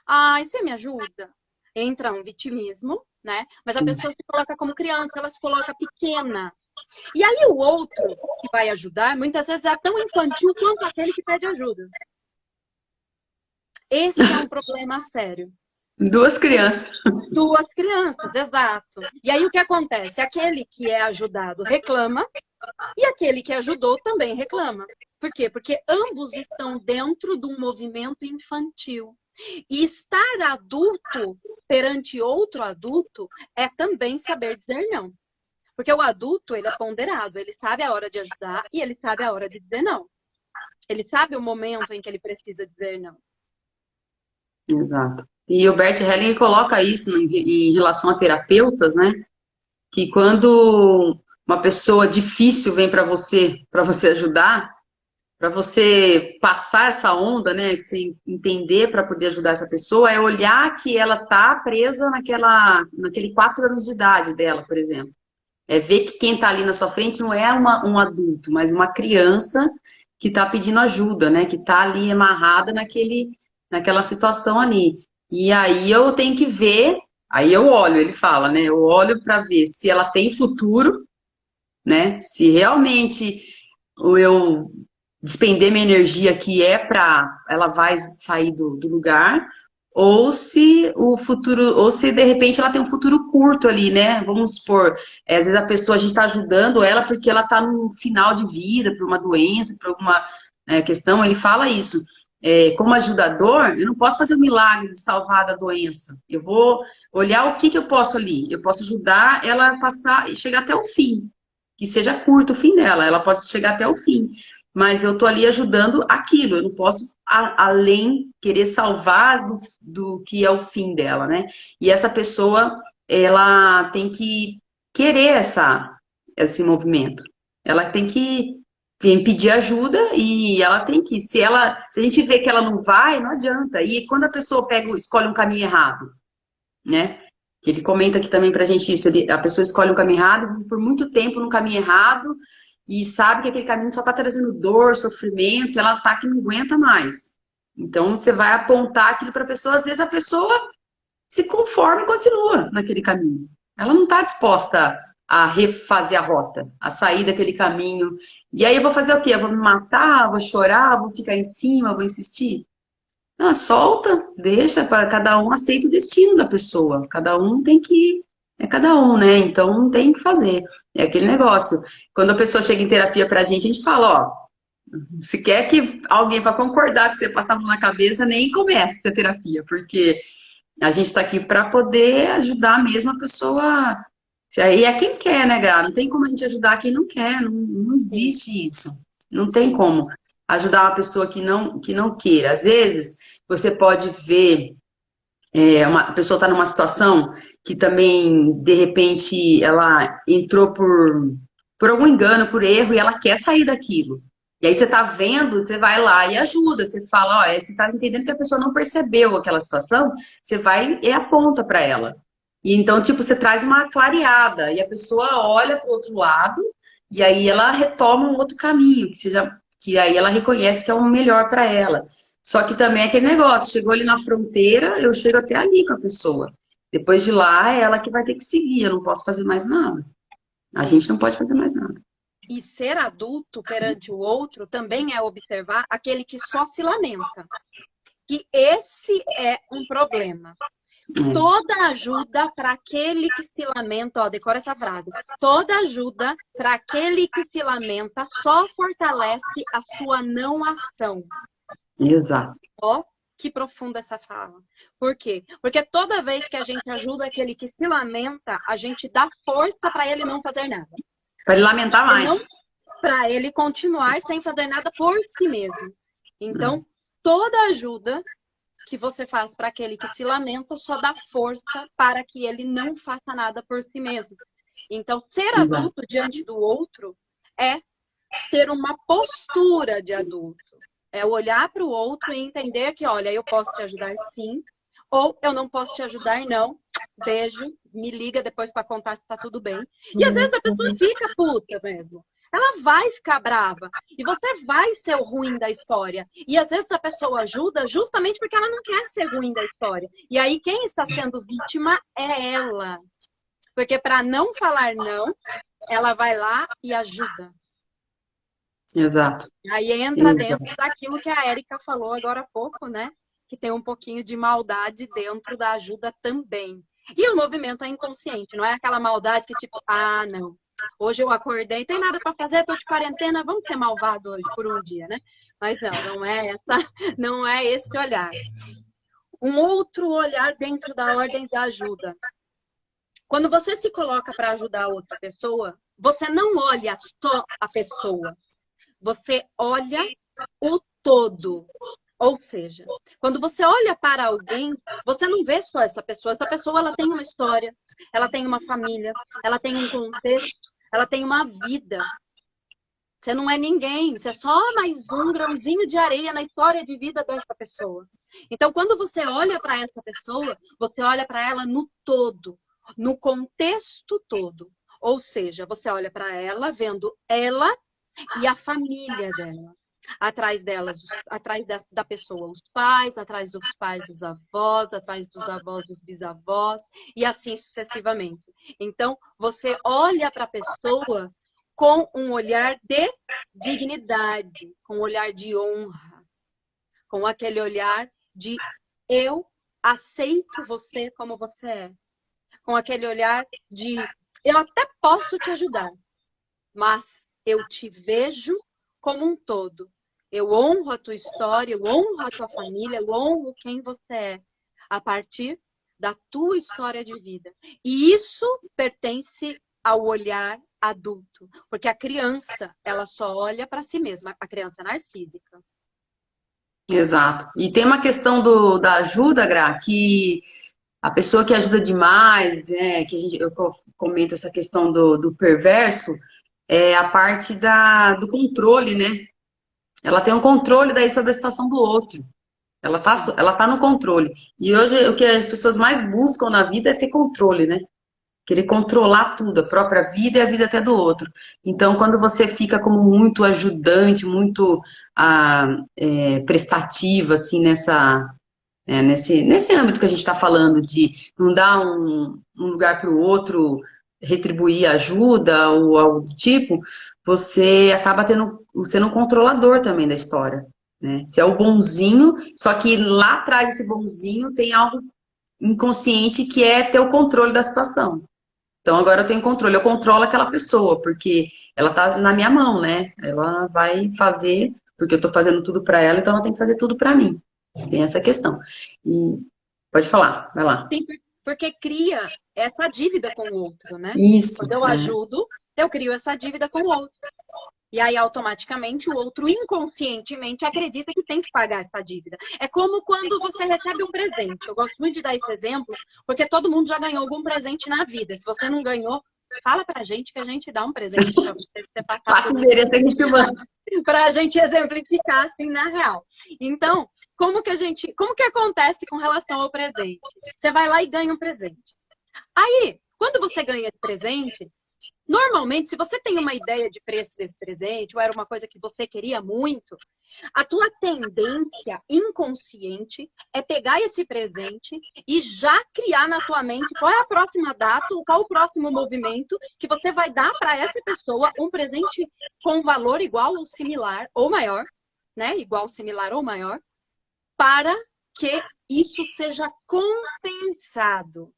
Ai, você me ajuda? Entra um vitimismo, né? Mas a pessoa se coloca como criança, ela se coloca pequena. E aí o outro que vai ajudar, muitas vezes é tão infantil quanto aquele que pede ajuda. Esse é um problema sério. Duas crianças. Duas crianças, exato. E aí o que acontece? Aquele que é ajudado reclama e aquele que ajudou também reclama. Por quê? Porque ambos estão dentro de um movimento infantil. E estar adulto perante outro adulto é também saber dizer não. Porque o adulto, ele é ponderado, ele sabe a hora de ajudar e ele sabe a hora de dizer não. Ele sabe o momento em que ele precisa dizer não. Exato. E o Bert Hellinger coloca isso em relação a terapeutas, né? Que quando uma pessoa difícil vem para você ajudar, para você passar essa onda, né? Que você entender para poder ajudar essa pessoa, é olhar que ela tá presa naquele 4 anos de idade dela, por exemplo. É ver que quem está ali na sua frente não é um adulto, mas uma criança que está pedindo ajuda, né? Que está ali amarrada naquela situação ali. E aí eu tenho que ver, aí eu olho, ele fala, né? Eu olho para ver se ela tem futuro, né? Se realmente eu despender minha energia que é para ela vai sair do lugar, ou se o futuro, ou se de repente ela tem um futuro curto ali, né? Vamos supor, às vezes a pessoa, a gente está ajudando ela porque ela está no final de vida, por uma doença, por alguma questão, ele fala isso. Como ajudador, eu não posso fazer o milagre de salvar da doença. Eu vou olhar o que que eu posso ali. Eu posso ajudar ela a passar e chegar até o fim. Que seja curto o fim dela, ela pode chegar até o fim. Mas eu tô ali ajudando aquilo, eu não posso além querer salvar do que é o fim dela, né? E essa pessoa, ela tem que querer esse movimento. Ela tem que vir pedir ajuda e ela tem que, se a gente vê que ela não vai, não adianta. E quando a pessoa escolhe um caminho errado, né? Que ele comenta aqui também pra gente isso, a pessoa escolhe um caminho errado, vive por muito tempo no caminho errado e sabe que aquele caminho só tá trazendo dor, sofrimento, ela tá que não aguenta mais. Então você vai apontar aquilo pra pessoa, às vezes a pessoa se conforma e continua naquele caminho. Ela não tá disposta a refazer a rota, a sair daquele caminho. E aí eu vou fazer o quê? Eu vou me matar, vou chorar, vou ficar em cima, vou insistir? Não, solta, deixa para cada um aceita o destino da pessoa. Cada um tem que. É cada um, né? Então não tem que fazer. É aquele negócio. Quando a pessoa chega em terapia pra gente, a gente fala, ó, se quer que alguém vá concordar que você passar a mão na cabeça, nem comece a terapia, porque a gente está aqui para poder ajudar mesmo a pessoa. E é quem quer, né, Gra? Não tem como a gente ajudar quem não quer, não Sim, existe isso. Não tem sim. como ajudar uma pessoa que não queira. Às vezes, você pode ver. A pessoa está numa situação que também, de repente, ela entrou por algum engano, por erro, e ela quer sair daquilo. E aí você está vendo, você vai lá e ajuda. Você fala, ó, você está entendendo que a pessoa não percebeu aquela situação, você vai e aponta para ela. E então, tipo, você traz uma clareada, e a pessoa olha para o outro lado, e aí ela retoma um outro caminho, que aí ela reconhece que é o melhor para ela. Só que também é aquele negócio, chegou ali na fronteira, eu chego até ali com a pessoa. Depois de lá, é ela que vai ter que seguir, eu não posso fazer mais nada. A Sim. gente não pode fazer mais nada. E ser adulto perante o outro também é observar aquele que só se lamenta. Que esse é um problema. É, Toda ajuda para aquele que se lamenta, ó, decora essa frase. Toda ajuda para aquele que se lamenta só fortalece a sua não ação. exato, Ó, que profunda essa fala. Por quê? Porque toda vez que a gente ajuda aquele que se lamenta, a gente dá força para ele não fazer nada. para ele lamentar E não mais. para ele continuar sem fazer nada por si mesmo. É, Então, toda ajuda que você faz para aquele que se lamenta só dá força para que ele não faça nada por si mesmo. Então, ser exato, adulto diante do outro é ter uma postura de adulto. É olhar para o outro e entender que, olha, eu posso te ajudar sim, ou eu não posso te ajudar, não. Beijo, me liga depois para contar se tá tudo bem. E às vezes a pessoa fica puta mesmo. Ela vai ficar brava. E você vai ser o ruim da história. E às vezes a pessoa ajuda justamente porque ela não quer ser ruim da história. E aí quem está sendo vítima é ela. Porque para não falar não, ela vai lá e ajuda. exato, Aí entra dentro exato. daquilo que a Érica falou agora há pouco, né? Que tem um pouquinho de maldade dentro da ajuda também. E o movimento é inconsciente, não é aquela maldade que tipo, ah, não. Hoje eu acordei, tem nada para fazer, tô de quarentena, vamos ser malvado hoje por um dia, né? Mas não, não é essa, não é esse olhar. Um outro olhar dentro da ordem da ajuda. Quando você se coloca para ajudar outra pessoa, você não olha só a pessoa, você olha o todo. Ou seja, quando você olha para alguém, você não vê só essa pessoa. Essa pessoa ela tem uma história, ela tem uma família, ela tem um contexto, ela tem uma vida. Você não é ninguém, você é só mais um grãozinho de areia na história de vida dessa pessoa. Então, quando você olha para essa pessoa, você olha para ela no todo, no contexto todo. Ou seja, você olha para ela vendo ela e a família dela. Atrás delas, atrás da pessoa, os pais, atrás dos pais, os avós, atrás dos avós, os bisavós, e assim sucessivamente. Então, você olha para a pessoa com um olhar de dignidade, com um olhar de honra, com aquele olhar de eu aceito você como você é, com aquele olhar de eu até posso te ajudar, mas eu te vejo como um todo. Eu honro a tua história, eu honro a tua família, eu honro quem você é, a partir da tua história de vida. E isso pertence ao olhar adulto, porque a criança, ela só olha para si mesma, a criança narcísica. Exato. E tem uma questão da ajuda, Gra, que a pessoa que ajuda demais, que eu comento essa questão do perverso, é a parte do controle, né? Ela tem um controle daí sobre a situação do outro. Sim. Ela tá no controle. E hoje o que as pessoas mais buscam na vida é ter controle, né? Querer controlar tudo, a própria vida e a vida até do outro. Então, quando você fica como muito ajudante, muito prestativa, assim, nesse âmbito que a gente está falando, de não dar um lugar para o outro retribuir ajuda ou algo do tipo, você acaba sendo um controlador também da história, né? Você é o bonzinho, só que lá atrás desse bonzinho tem algo inconsciente que é ter o controle da situação. Então agora eu tenho controle, eu controlo aquela pessoa, porque ela tá na minha mão, né? Ela vai fazer, porque eu tô fazendo tudo para ela, então ela tem que fazer tudo para mim. Tem essa questão. E pode falar, vai lá. Sim, porque cria essa dívida com o outro, né? Isso, Quando eu é, ajudo, eu crio essa dívida com o outro. E aí, automaticamente, o outro inconscientemente acredita que tem que pagar essa dívida. É como quando você recebe um presente. Eu gosto muito de dar esse exemplo, porque todo mundo já ganhou algum presente na vida. Se você não ganhou, fala pra gente que a gente dá um presente pra você passar Passa por o isso. endereço que a gente manda. Para a gente exemplificar assim na real. Então, como que acontece com relação ao presente? Você vai lá e ganha um presente. Aí, quando você ganha esse presente, normalmente, se você tem uma ideia de preço desse presente, ou era uma coisa que você queria muito, a tua tendência inconsciente é pegar esse presente e já criar na tua mente qual é a próxima data ou qual o próximo movimento que você vai dar para essa pessoa um presente com valor igual ou similar ou maior, né? Igual, similar ou maior, para que isso seja compensado.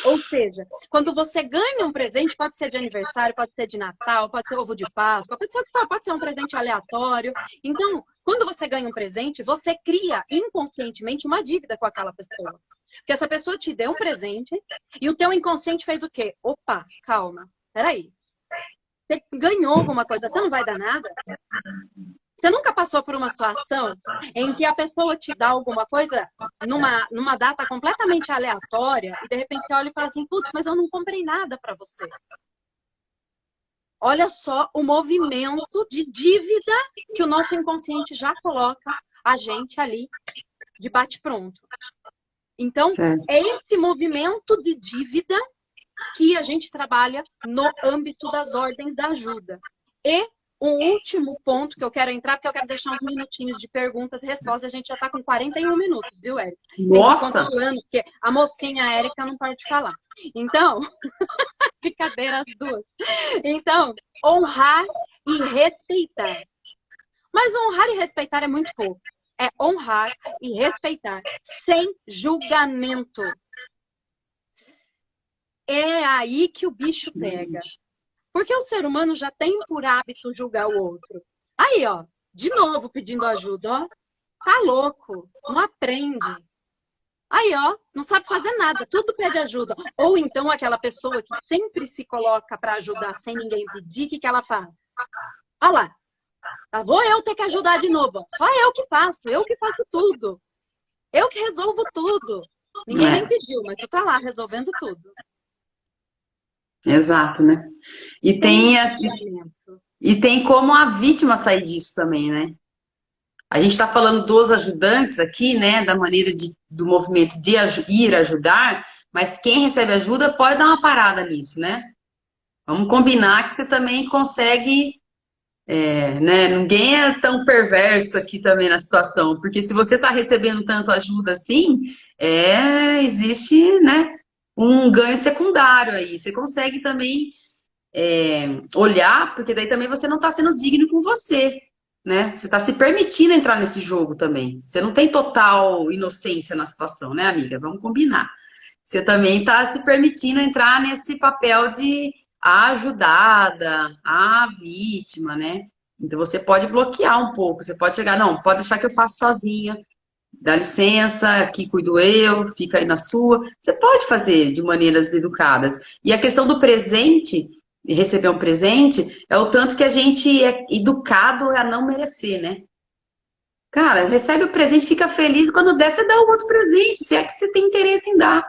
Ou seja, quando você ganha um presente, pode ser de aniversário, pode ser de Natal, pode ser ovo de Páscoa, pode ser um presente aleatório. Então, quando você ganha um presente, você cria inconscientemente uma dívida com aquela pessoa. Porque essa pessoa te deu um presente e o teu inconsciente fez o quê? Opa, calma, peraí. Você ganhou alguma coisa, você não vai dar nada? Você nunca passou por uma situação em que a pessoa te dá alguma coisa numa data completamente aleatória e de repente você olha e fala assim, putz, mas eu não comprei nada para você. Olha só o movimento de dívida que o nosso inconsciente já coloca a gente ali de bate-pronto. Então, Certo. é esse movimento de dívida que a gente trabalha no âmbito das ordens da ajuda. E um último ponto que eu quero entrar, porque eu quero deixar uns minutinhos de perguntas e respostas. A gente já está com 41 minutos, viu, Érica? Tem que ir Nossa! controlando, porque a mocinha Érica não para de falar. Então, brincadeira as duas. Então, honrar e respeitar. Mas honrar e respeitar é muito pouco. É honrar e respeitar sem julgamento. É aí que o bicho pega. Porque o ser humano já tem por hábito julgar o outro. Aí, ó, de novo pedindo ajuda, ó. Tá louco, não aprende. Aí, ó, não sabe fazer nada, tudo pede ajuda. Ou então aquela pessoa que sempre se coloca para ajudar sem ninguém pedir, o que ela faz? Olha lá, tá, vou eu ter que ajudar de novo. Só eu que faço tudo. Eu que resolvo tudo. Ninguém nem pediu, mas tu tá lá resolvendo tudo. Exato, né? E Tem tem, julgamento. e tem como a vítima sair disso também, né? A gente está falando dos ajudantes aqui, né? Da maneira do movimento de ir ajudar, mas quem recebe ajuda pode dar uma parada nisso, né? Vamos combinar que você também consegue, né? Ninguém é tão perverso aqui também na situação, porque se você está recebendo tanto ajuda assim, existe, né? Um ganho secundário aí. Você consegue também olhar, porque daí também você não está sendo digno com você, né? Você está se permitindo entrar nesse jogo também. Você não tem total inocência na situação, né, amiga? Vamos combinar. Você também está se permitindo entrar nesse papel de a ajudada, a vítima, né? Então você pode bloquear um pouco, você pode chegar, não, pode deixar que eu faço sozinha, dá licença, aqui cuido eu, fica aí na sua. Você pode fazer de maneiras educadas. E a questão do presente, e receber um presente, é o tanto que a gente é educado a não merecer, né? Cara, recebe o presente, fica feliz, quando der, você dá um outro presente, se é que você tem interesse em dar.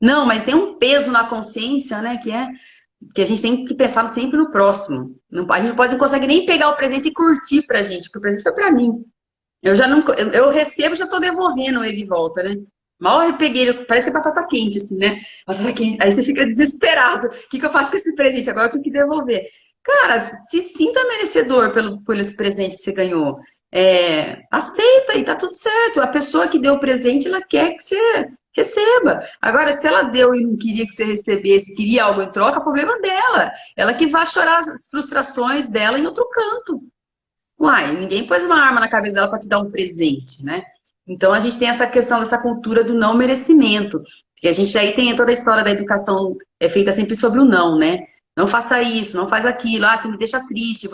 Não, mas tem um peso na consciência, né, que a gente tem que pensar sempre no próximo. A gente não consegue nem pegar o presente e curtir pra gente, porque o presente foi pra mim. Eu já não, eu recebo, já tô devolvendo ele de volta, né? Mal eu peguei, parece que é batata quente, assim, né? Batata quente. Aí você fica desesperado. O que eu faço com esse presente? Agora eu tenho que devolver. Cara, se sinta merecedor por esse presente que você ganhou. Aceita e tá tudo certo. A pessoa que deu o presente, ela quer que você receba. Agora, se ela deu e não queria que você recebesse, queria algo em troca, o problema é dela. Ela que vai chorar as frustrações dela em outro canto. Uai, ninguém pôs uma arma na cabeça dela para te dar um presente, né? Então a gente tem essa questão dessa cultura do não merecimento. Porque a gente aí tem toda a história da educação feita sempre sobre o não, né? Não faça isso, não faz aquilo, você me deixa triste,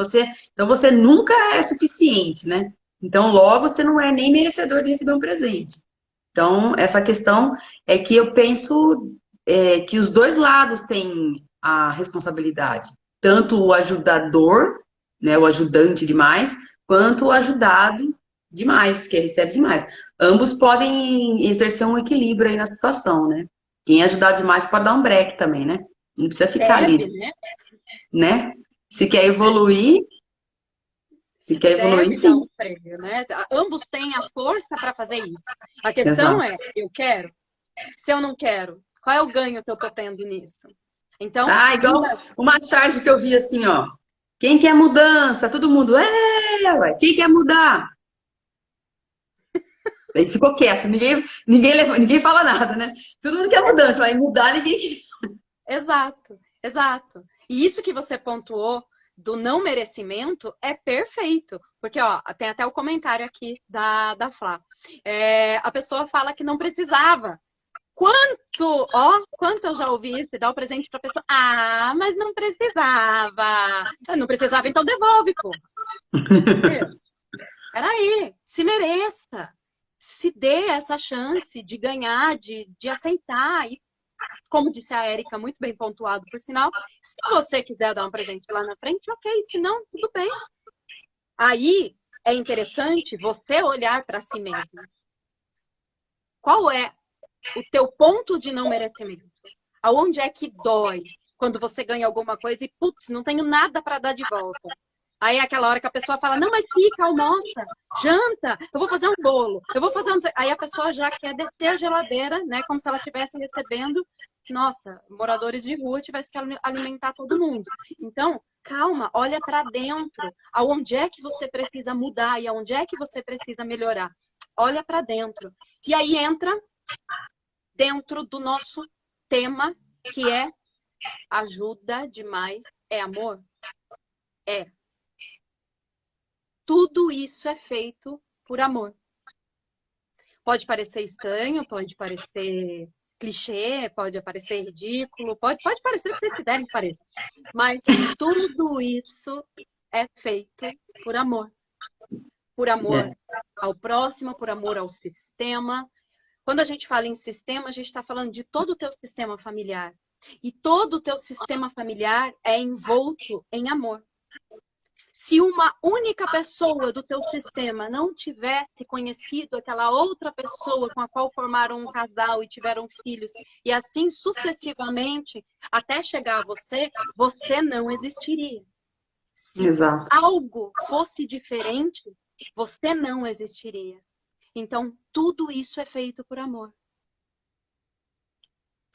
então você nunca é suficiente, né? Então logo você não é nem merecedor de receber um presente. Então essa questão é que eu penso que os dois lados têm a responsabilidade. Tanto o ajudador né, o ajudante demais, quanto o ajudado demais, que recebe demais. Ambos podem exercer um equilíbrio aí na situação, né? Quem ajudar demais pode dar um break também, né? Não precisa ficar Deve, ali, né? né? Se quer evoluir, se quer evoluir, Deve dar sim. um freio, né? Ambos têm a força para fazer isso. A questão Exato. é, eu quero? Se eu não quero, qual é o ganho que eu tô tendo nisso? Então, Ah, igual uma charge que eu vi assim, ó. Quem quer mudança? Todo mundo, ué, quem quer mudar? Aí ficou quieto, ninguém fala nada, né? Todo mundo quer mudança, vai mudar, ninguém quer. exato, exato. E isso que você pontuou do não merecimento é perfeito. Porque, ó, tem até o comentário aqui da Flá. A pessoa fala que não precisava. Quanto eu já ouvi isso, dar o presente pra pessoa. Ah, mas não precisava. Não precisava, então devolve, pô. Peraí, se mereça. Se dê essa chance de ganhar, de aceitar. E, como disse a Érica, muito bem pontuado, por sinal, se você quiser dar um presente lá na frente, ok. Se não, tudo bem. Aí é interessante você olhar para si mesmo. Qual é o teu ponto de não merecimento? Aonde é que dói quando você ganha alguma coisa e, putz, não tenho nada para dar de volta? Aí é aquela hora que a pessoa fala, não, mas fica, almoça, janta, eu vou fazer um bolo, eu vou fazer um... Aí a pessoa já quer descer a geladeira, né? Como se ela estivesse recebendo, nossa, moradores de rua tivesse que alimentar todo mundo. Então, calma, olha para dentro. Aonde é que você precisa mudar e aonde é que você precisa melhorar? Olha para dentro. E aí entra dentro do nosso tema, que é ajuda demais é amor? É. Tudo isso é feito por amor. Pode parecer estranho, pode parecer clichê, pode parecer ridículo, pode parecer o que vocês quiserem que pareça. Mas tudo isso é feito por amor. Por amor É, ao próximo, por amor ao sistema. Quando a gente fala em sistema, a gente está falando de todo o teu sistema familiar. E todo o teu sistema familiar é envolto em amor. Se uma única pessoa do teu sistema não tivesse conhecido aquela outra pessoa com a qual formaram um casal e tiveram filhos, e assim sucessivamente, até chegar a você, você não existiria. Se exato. algo fosse diferente, você não existiria. Então, tudo isso é feito por amor.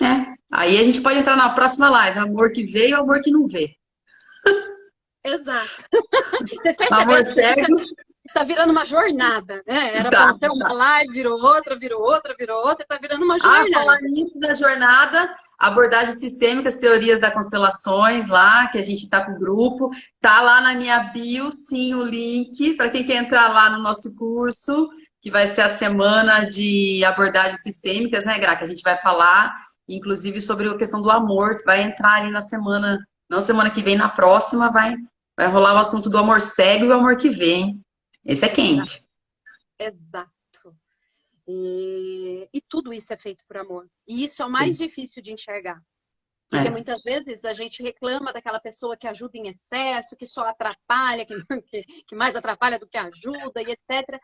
É. Aí a gente pode entrar na próxima live, amor que veio, amor que não veio. Exato. Vocês Amor perceberam que isso aqui cego, tá virando uma jornada, né? Era tá. para ser uma live, virou outra, virou outra, virou outra, tá virando uma Ah, jornada. falar nisso da jornada, abordagem sistêmica, as teorias das constelações lá, que a gente tá com o grupo, tá lá na minha bio, sim, o link, para quem quer entrar lá no nosso curso, que vai ser a semana de abordagens sistêmicas, né, Gra? Que a gente vai falar, inclusive, sobre a questão do amor, que vai entrar ali na semana, não semana que vem, na próxima, vai rolar o assunto do amor cego e o amor que vem. Esse é Exato, quente. exato. E tudo isso é feito por amor. E isso é o mais Sim. difícil de enxergar. Porque É, muitas vezes a gente reclama daquela pessoa que ajuda em excesso, que só atrapalha, que mais atrapalha do que ajuda e etc.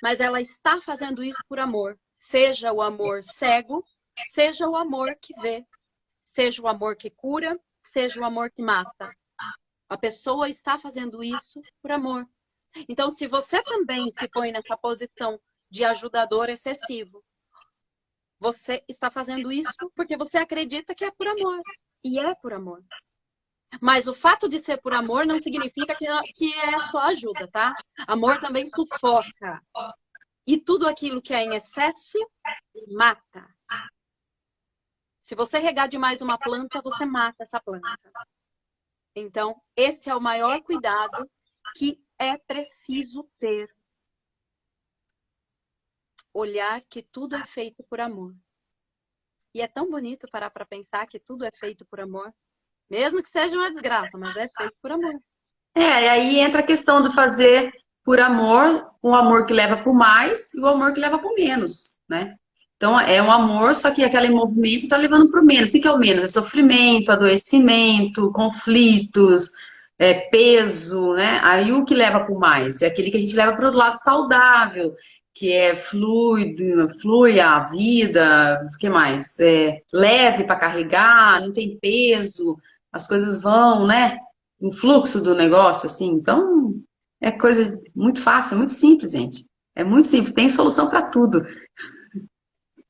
Mas ela está fazendo isso por amor. Seja o amor cego, seja o amor que vê, seja o amor que cura, seja o amor que mata. A pessoa está fazendo isso por amor. Então, se você também se põe nessa posição de ajudador excessivo, você está fazendo isso porque você acredita que é por amor. E é por amor. Mas o fato de ser por amor não significa que é só ajuda, tá? Amor também sufoca. E tudo aquilo que é em excesso mata. Se você regar demais uma planta, você mata essa planta. Então, esse é o maior cuidado que é preciso ter. Olhar que tudo é feito por amor. E é tão bonito parar para pensar que tudo é feito por amor. Mesmo que seja uma desgraça, mas é feito por amor. E aí entra a questão de fazer por amor, um amor que leva para o mais e o amor que leva para o menos, né? Então é um amor, só que aquele movimento está levando para o menos. O que é o menos? É sofrimento, adoecimento, conflitos, peso, né? Aí o que leva para o mais? É aquele que a gente leva para o lado saudável, que é fluido, flui a vida, o que mais? É leve para carregar, não tem peso, as coisas vão, né? O fluxo do negócio, assim. Então, é coisa muito fácil, muito simples, gente. É muito simples, tem solução para tudo.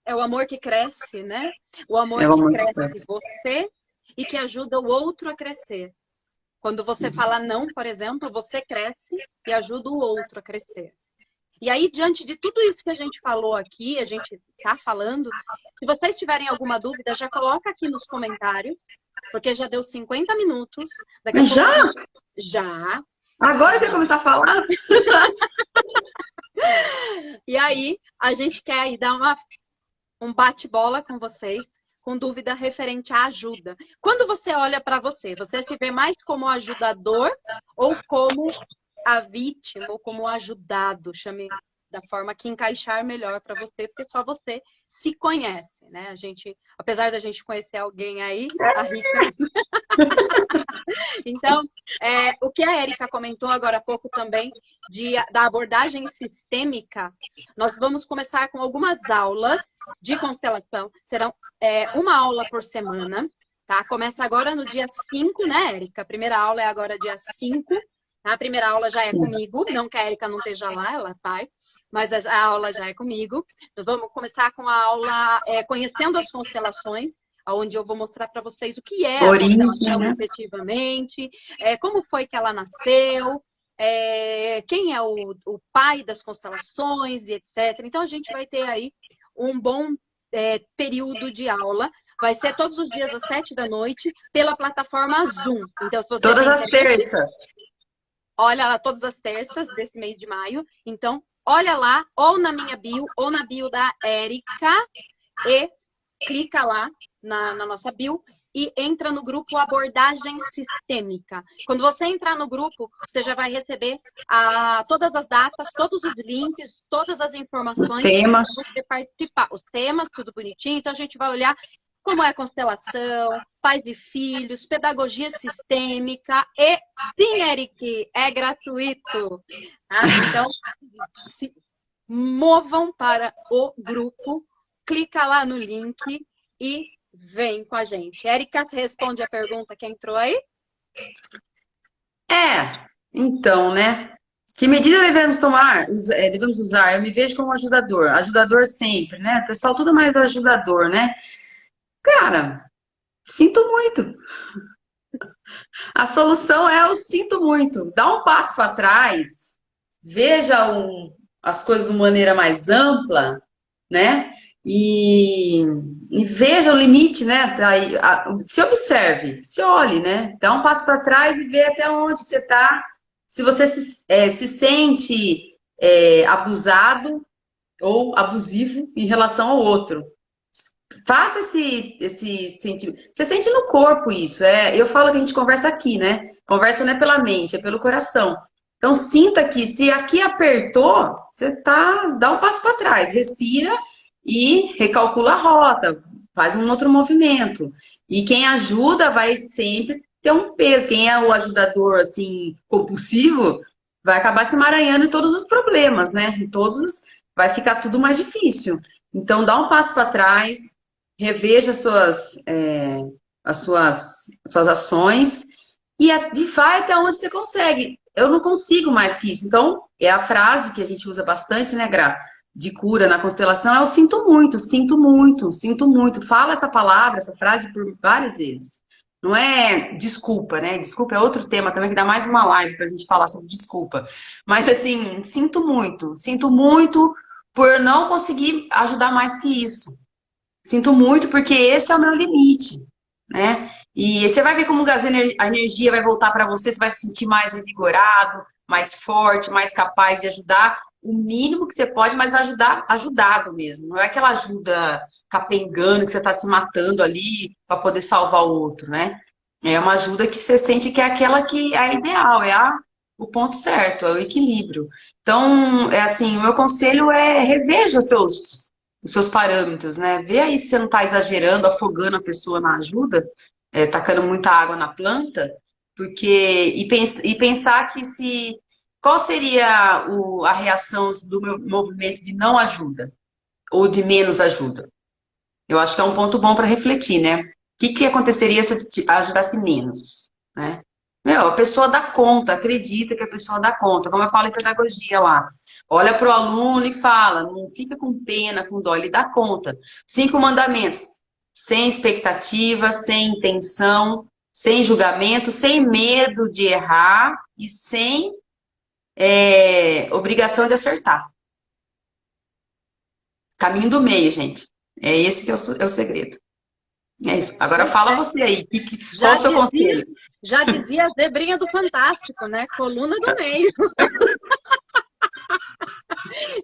É o amor que cresce, né? O É amor o que amor que cresce cresce. você e que ajuda o outro a crescer. Quando você fala não, por exemplo, você cresce e ajuda o outro a crescer. E aí, diante de tudo isso que a gente falou aqui, a gente está falando, se vocês tiverem alguma dúvida, já coloca aqui nos comentários, porque já deu 50 minutos. Daqui a Mas pouco já? a gente... Já, Agora você vai já. começar a falar? E aí, a gente quer aí dar um bate-bola com vocês, com dúvida referente à ajuda. Quando você olha para você, você se vê mais como ajudador ou como a vítima, ou como ajudado, chame da forma que encaixar melhor para você, porque só você se conhece, né? A gente, apesar da gente conhecer alguém aí, a Rita. Então, o que a Érica comentou agora há pouco também, da abordagem sistêmica, nós vamos começar com algumas aulas de constelação. Serão uma aula por semana, tá? Começa agora no dia 5, né, Érica? A primeira aula é agora dia 5. Tá? A primeira aula já é comigo, não que a Érica não esteja lá, ela vai. Mas a aula já é comigo. Nós vamos começar com a aula Conhecendo as Constelações, onde eu vou mostrar para vocês o que é a Origem, constelação né? efetivamente, como foi que ela nasceu, quem é o pai das constelações e etc. Então, a gente vai ter aí um bom período de aula. Vai ser todos os dias às 7 da noite pela plataforma Zoom. Então, se você Todas tem as interesse, terças. olha lá todas as terças desse mês de maio. Então, olha lá, ou na minha bio, ou na bio da Érica, e clica lá na nossa bio e entra no grupo Abordagem Sistêmica. Quando você entrar no grupo, você já vai receber todas as datas, todos os links, todas as Os informações temas. para você participar. Os temas, tudo bonitinho. Então, a gente vai olhar como é a constelação, pais e filhos, pedagogia sistêmica e, sim, Eric, é gratuito. Tá? Então, se movam para o grupo, clica lá no link e vem com a gente. Érica, você responde a pergunta que entrou aí? Então, né? Que medida devemos tomar? Devemos usar? Eu me vejo como ajudador. Ajudador sempre, né? O pessoal tudo mais ajudador, né? Cara, sinto muito. A solução é eu sinto muito. Dá um passo para trás, veja as coisas de uma maneira mais ampla, né? E, e veja o limite, né? Se observe, se olhe, né? Dá um passo para trás e vê até onde você está. Se você se sente abusado ou abusivo em relação ao outro. Faça esse sentimento. Você sente no corpo isso. Eu falo que a gente conversa aqui, né? Conversa não é pela mente, é pelo coração. Então sinta que se aqui apertou, dá um passo para trás, respira e recalcula a rota, faz um outro movimento. E quem ajuda vai sempre ter um peso. Quem é o ajudador assim compulsivo vai acabar se emaranhando em todos os problemas, né? Vai ficar tudo mais difícil. Então dá um passo para trás, reveja as suas ações e vai até onde você consegue. Eu não consigo mais que isso. Então, é a frase que a gente usa bastante, né, Gra? De cura na constelação, eu sinto muito, sinto muito, sinto muito. Fala essa palavra, essa frase por várias vezes. Não é desculpa, né? Desculpa é outro tema também que dá mais uma live pra gente falar sobre desculpa. Mas assim, sinto muito por não conseguir ajudar mais que isso. Sinto muito porque esse é o meu limite, né? E você vai ver como a energia vai voltar para você, você vai se sentir mais revigorado, mais forte, mais capaz de ajudar o mínimo que você pode, mas vai ajudar ajudado mesmo. Não é aquela ajuda capengando que você está se matando ali para poder salvar o outro, né? É uma ajuda que você sente que é aquela que é a ideal, o ponto certo, é o equilíbrio. Então, é assim, o meu conselho é reveja os seus parâmetros, né? Vê aí se você não está exagerando, afogando a pessoa na ajuda, tacando muita água na planta, Porque, e pensar que se. Qual seria a reação do meu movimento de não ajuda? Ou de menos ajuda? Eu acho que é um ponto bom para refletir, né? O que aconteceria se eu ajudasse menos, né? Meu, a pessoa dá conta, acredita que a pessoa dá conta. Como eu falo em pedagogia lá. Olha para o aluno e fala, não fica com pena, com dó, ele dá conta. 5 mandamentos. Sem expectativa, sem intenção, sem julgamento, sem medo de errar e sem obrigação de acertar. Caminho do meio, gente. É esse que é o segredo. É isso. Agora Pois fala é. você aí. Qual Já o seu dizia, conselho? já dizia a zebrinha do Fantástico, né? Coluna do meio.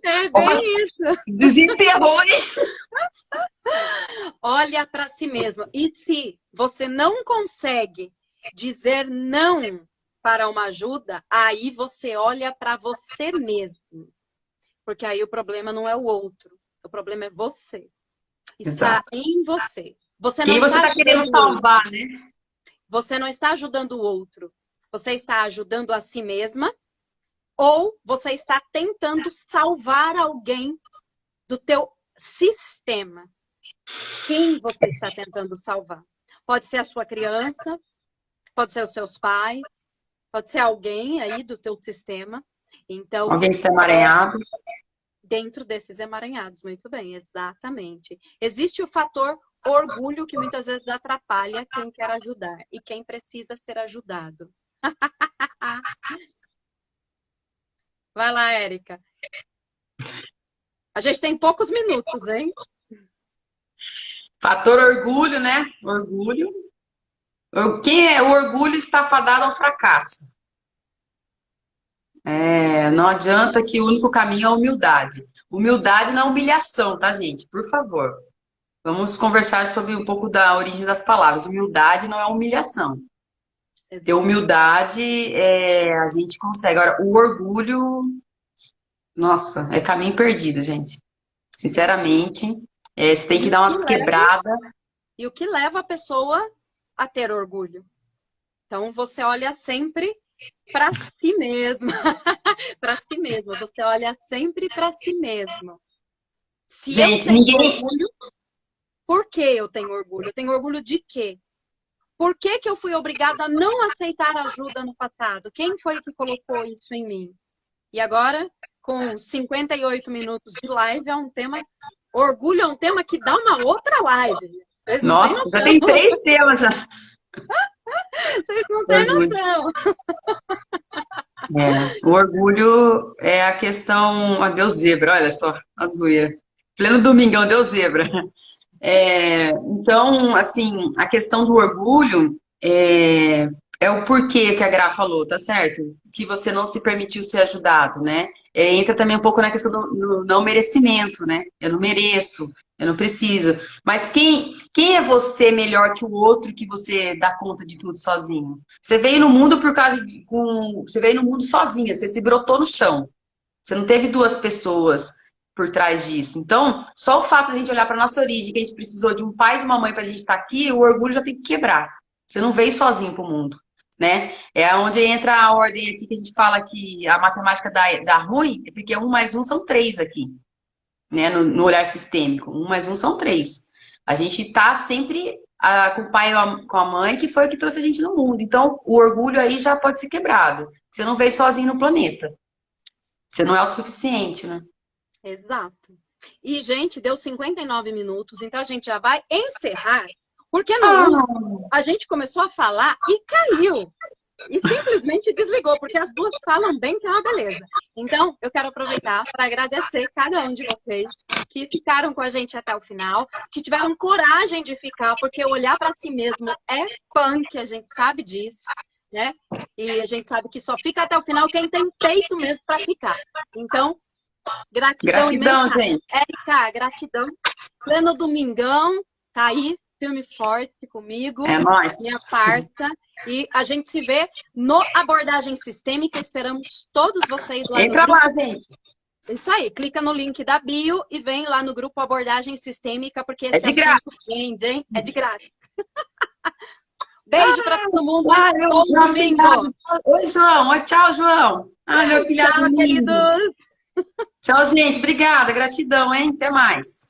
É Opa, bem isso. desenterrou, hein? Olha para si mesmo. E se você não consegue dizer não para uma ajuda, aí você olha para você mesmo. Porque aí o problema não é o outro. O problema é você. Está Exato. em você. Você não Quem você está está querendo ajudando o outro. salvar, né? Você não está ajudando o outro. Você está ajudando a si mesma ou você está tentando salvar alguém do teu sistema. Quem você está tentando salvar? Pode ser a sua criança, pode ser os seus pais, pode ser alguém aí do teu sistema. Então, Alguém está emaranhado. dentro desses emaranhados, muito bem, exatamente. Existe o fator orgulho que muitas vezes atrapalha quem quer ajudar e quem precisa ser ajudado. Vai lá, Érica. A gente tem poucos minutos, hein? Fator orgulho, né? Orgulho. Quem é o orgulho está fadado ao fracasso. Não adianta que o único caminho é a humildade. Humildade não é humilhação, tá, gente? Por favor. Vamos conversar sobre um pouco da origem das palavras. Humildade não é humilhação. Ter Exato. humildade, a gente consegue. Agora, o orgulho, nossa, é caminho perdido, gente. Sinceramente, você tem que E dar uma quebrada. o que leva a pessoa a ter orgulho? Então, você olha sempre para si mesma. Para si mesma. Você olha sempre para si mesmo. Se eu Gente, tenho ninguém. orgulho, por que eu tenho orgulho? Eu tenho orgulho de quê? Por que que eu fui obrigada a não aceitar ajuda no passado? Quem foi que colocou isso em mim? E agora, com 58 minutos de live, é um tema. Orgulho é um tema que dá uma outra live. Vocês não têm Nossa, já noção. tem 3 temas já. Vocês não têm Orgulho. noção. O orgulho é a questão. Ah, deu zebra, olha só, a zoeira. Pleno domingão, deu zebra. Então, assim, a questão do orgulho é o porquê que a Gra falou, tá certo? Que você não se permitiu ser ajudado, né? Entra também um pouco na questão do não merecimento, né? Eu não mereço, eu não preciso. Mas quem é você melhor que o outro que você dá conta de tudo sozinho? Você veio no mundo por causa você veio no mundo sozinha, você se brotou no chão. Você não teve duas pessoas por trás disso. Então, só o fato de a gente olhar para nossa origem, que a gente precisou de um pai e de uma mãe para a gente estar aqui, o orgulho já tem que quebrar. Você não veio sozinho para o mundo, né? É onde entra a ordem aqui que a gente fala que a matemática dá ruim, é porque 1 mais 1 são 3 aqui, né? No olhar sistêmico, 1 mais 1 são 3. A gente está sempre com o pai e com a mãe, que foi o que trouxe a gente no mundo. Então, o orgulho aí já pode ser quebrado. Você não veio sozinho no planeta. Você não é autossuficiente, né? Exato. E, gente, deu 59 minutos, então a gente já vai encerrar, porque no Ah, último a gente começou a falar e caiu. E simplesmente desligou, porque as duas falam bem, que é uma beleza. Então, eu quero aproveitar para agradecer cada um de vocês que ficaram com a gente até o final, que tiveram coragem de ficar, porque olhar para si mesmo é punk, a gente sabe disso, né? E a gente sabe que só fica até o final quem tem peito mesmo para ficar. Então, gratidão gratidão, imensa. gente. Érica, gratidão. Pleno domingão, tá aí, firme e forte comigo, É nóis. minha parça. E a gente se vê no Abordagem Sistêmica. Esperamos todos vocês lá no Entra grupo. lá, gente. Isso aí, clica no link da bio e vem lá no grupo Abordagem Sistêmica, porque É esse de graça. assunto rende, hein? É de graça. Beijo para todo mundo. Ah, Bom meu domingo. afilhado. Oi, João. Oi, tchau, João. Ah, meu afilhado Tchau, lindo. queridos. Tchau, gente. Obrigada. Gratidão, hein? Até mais.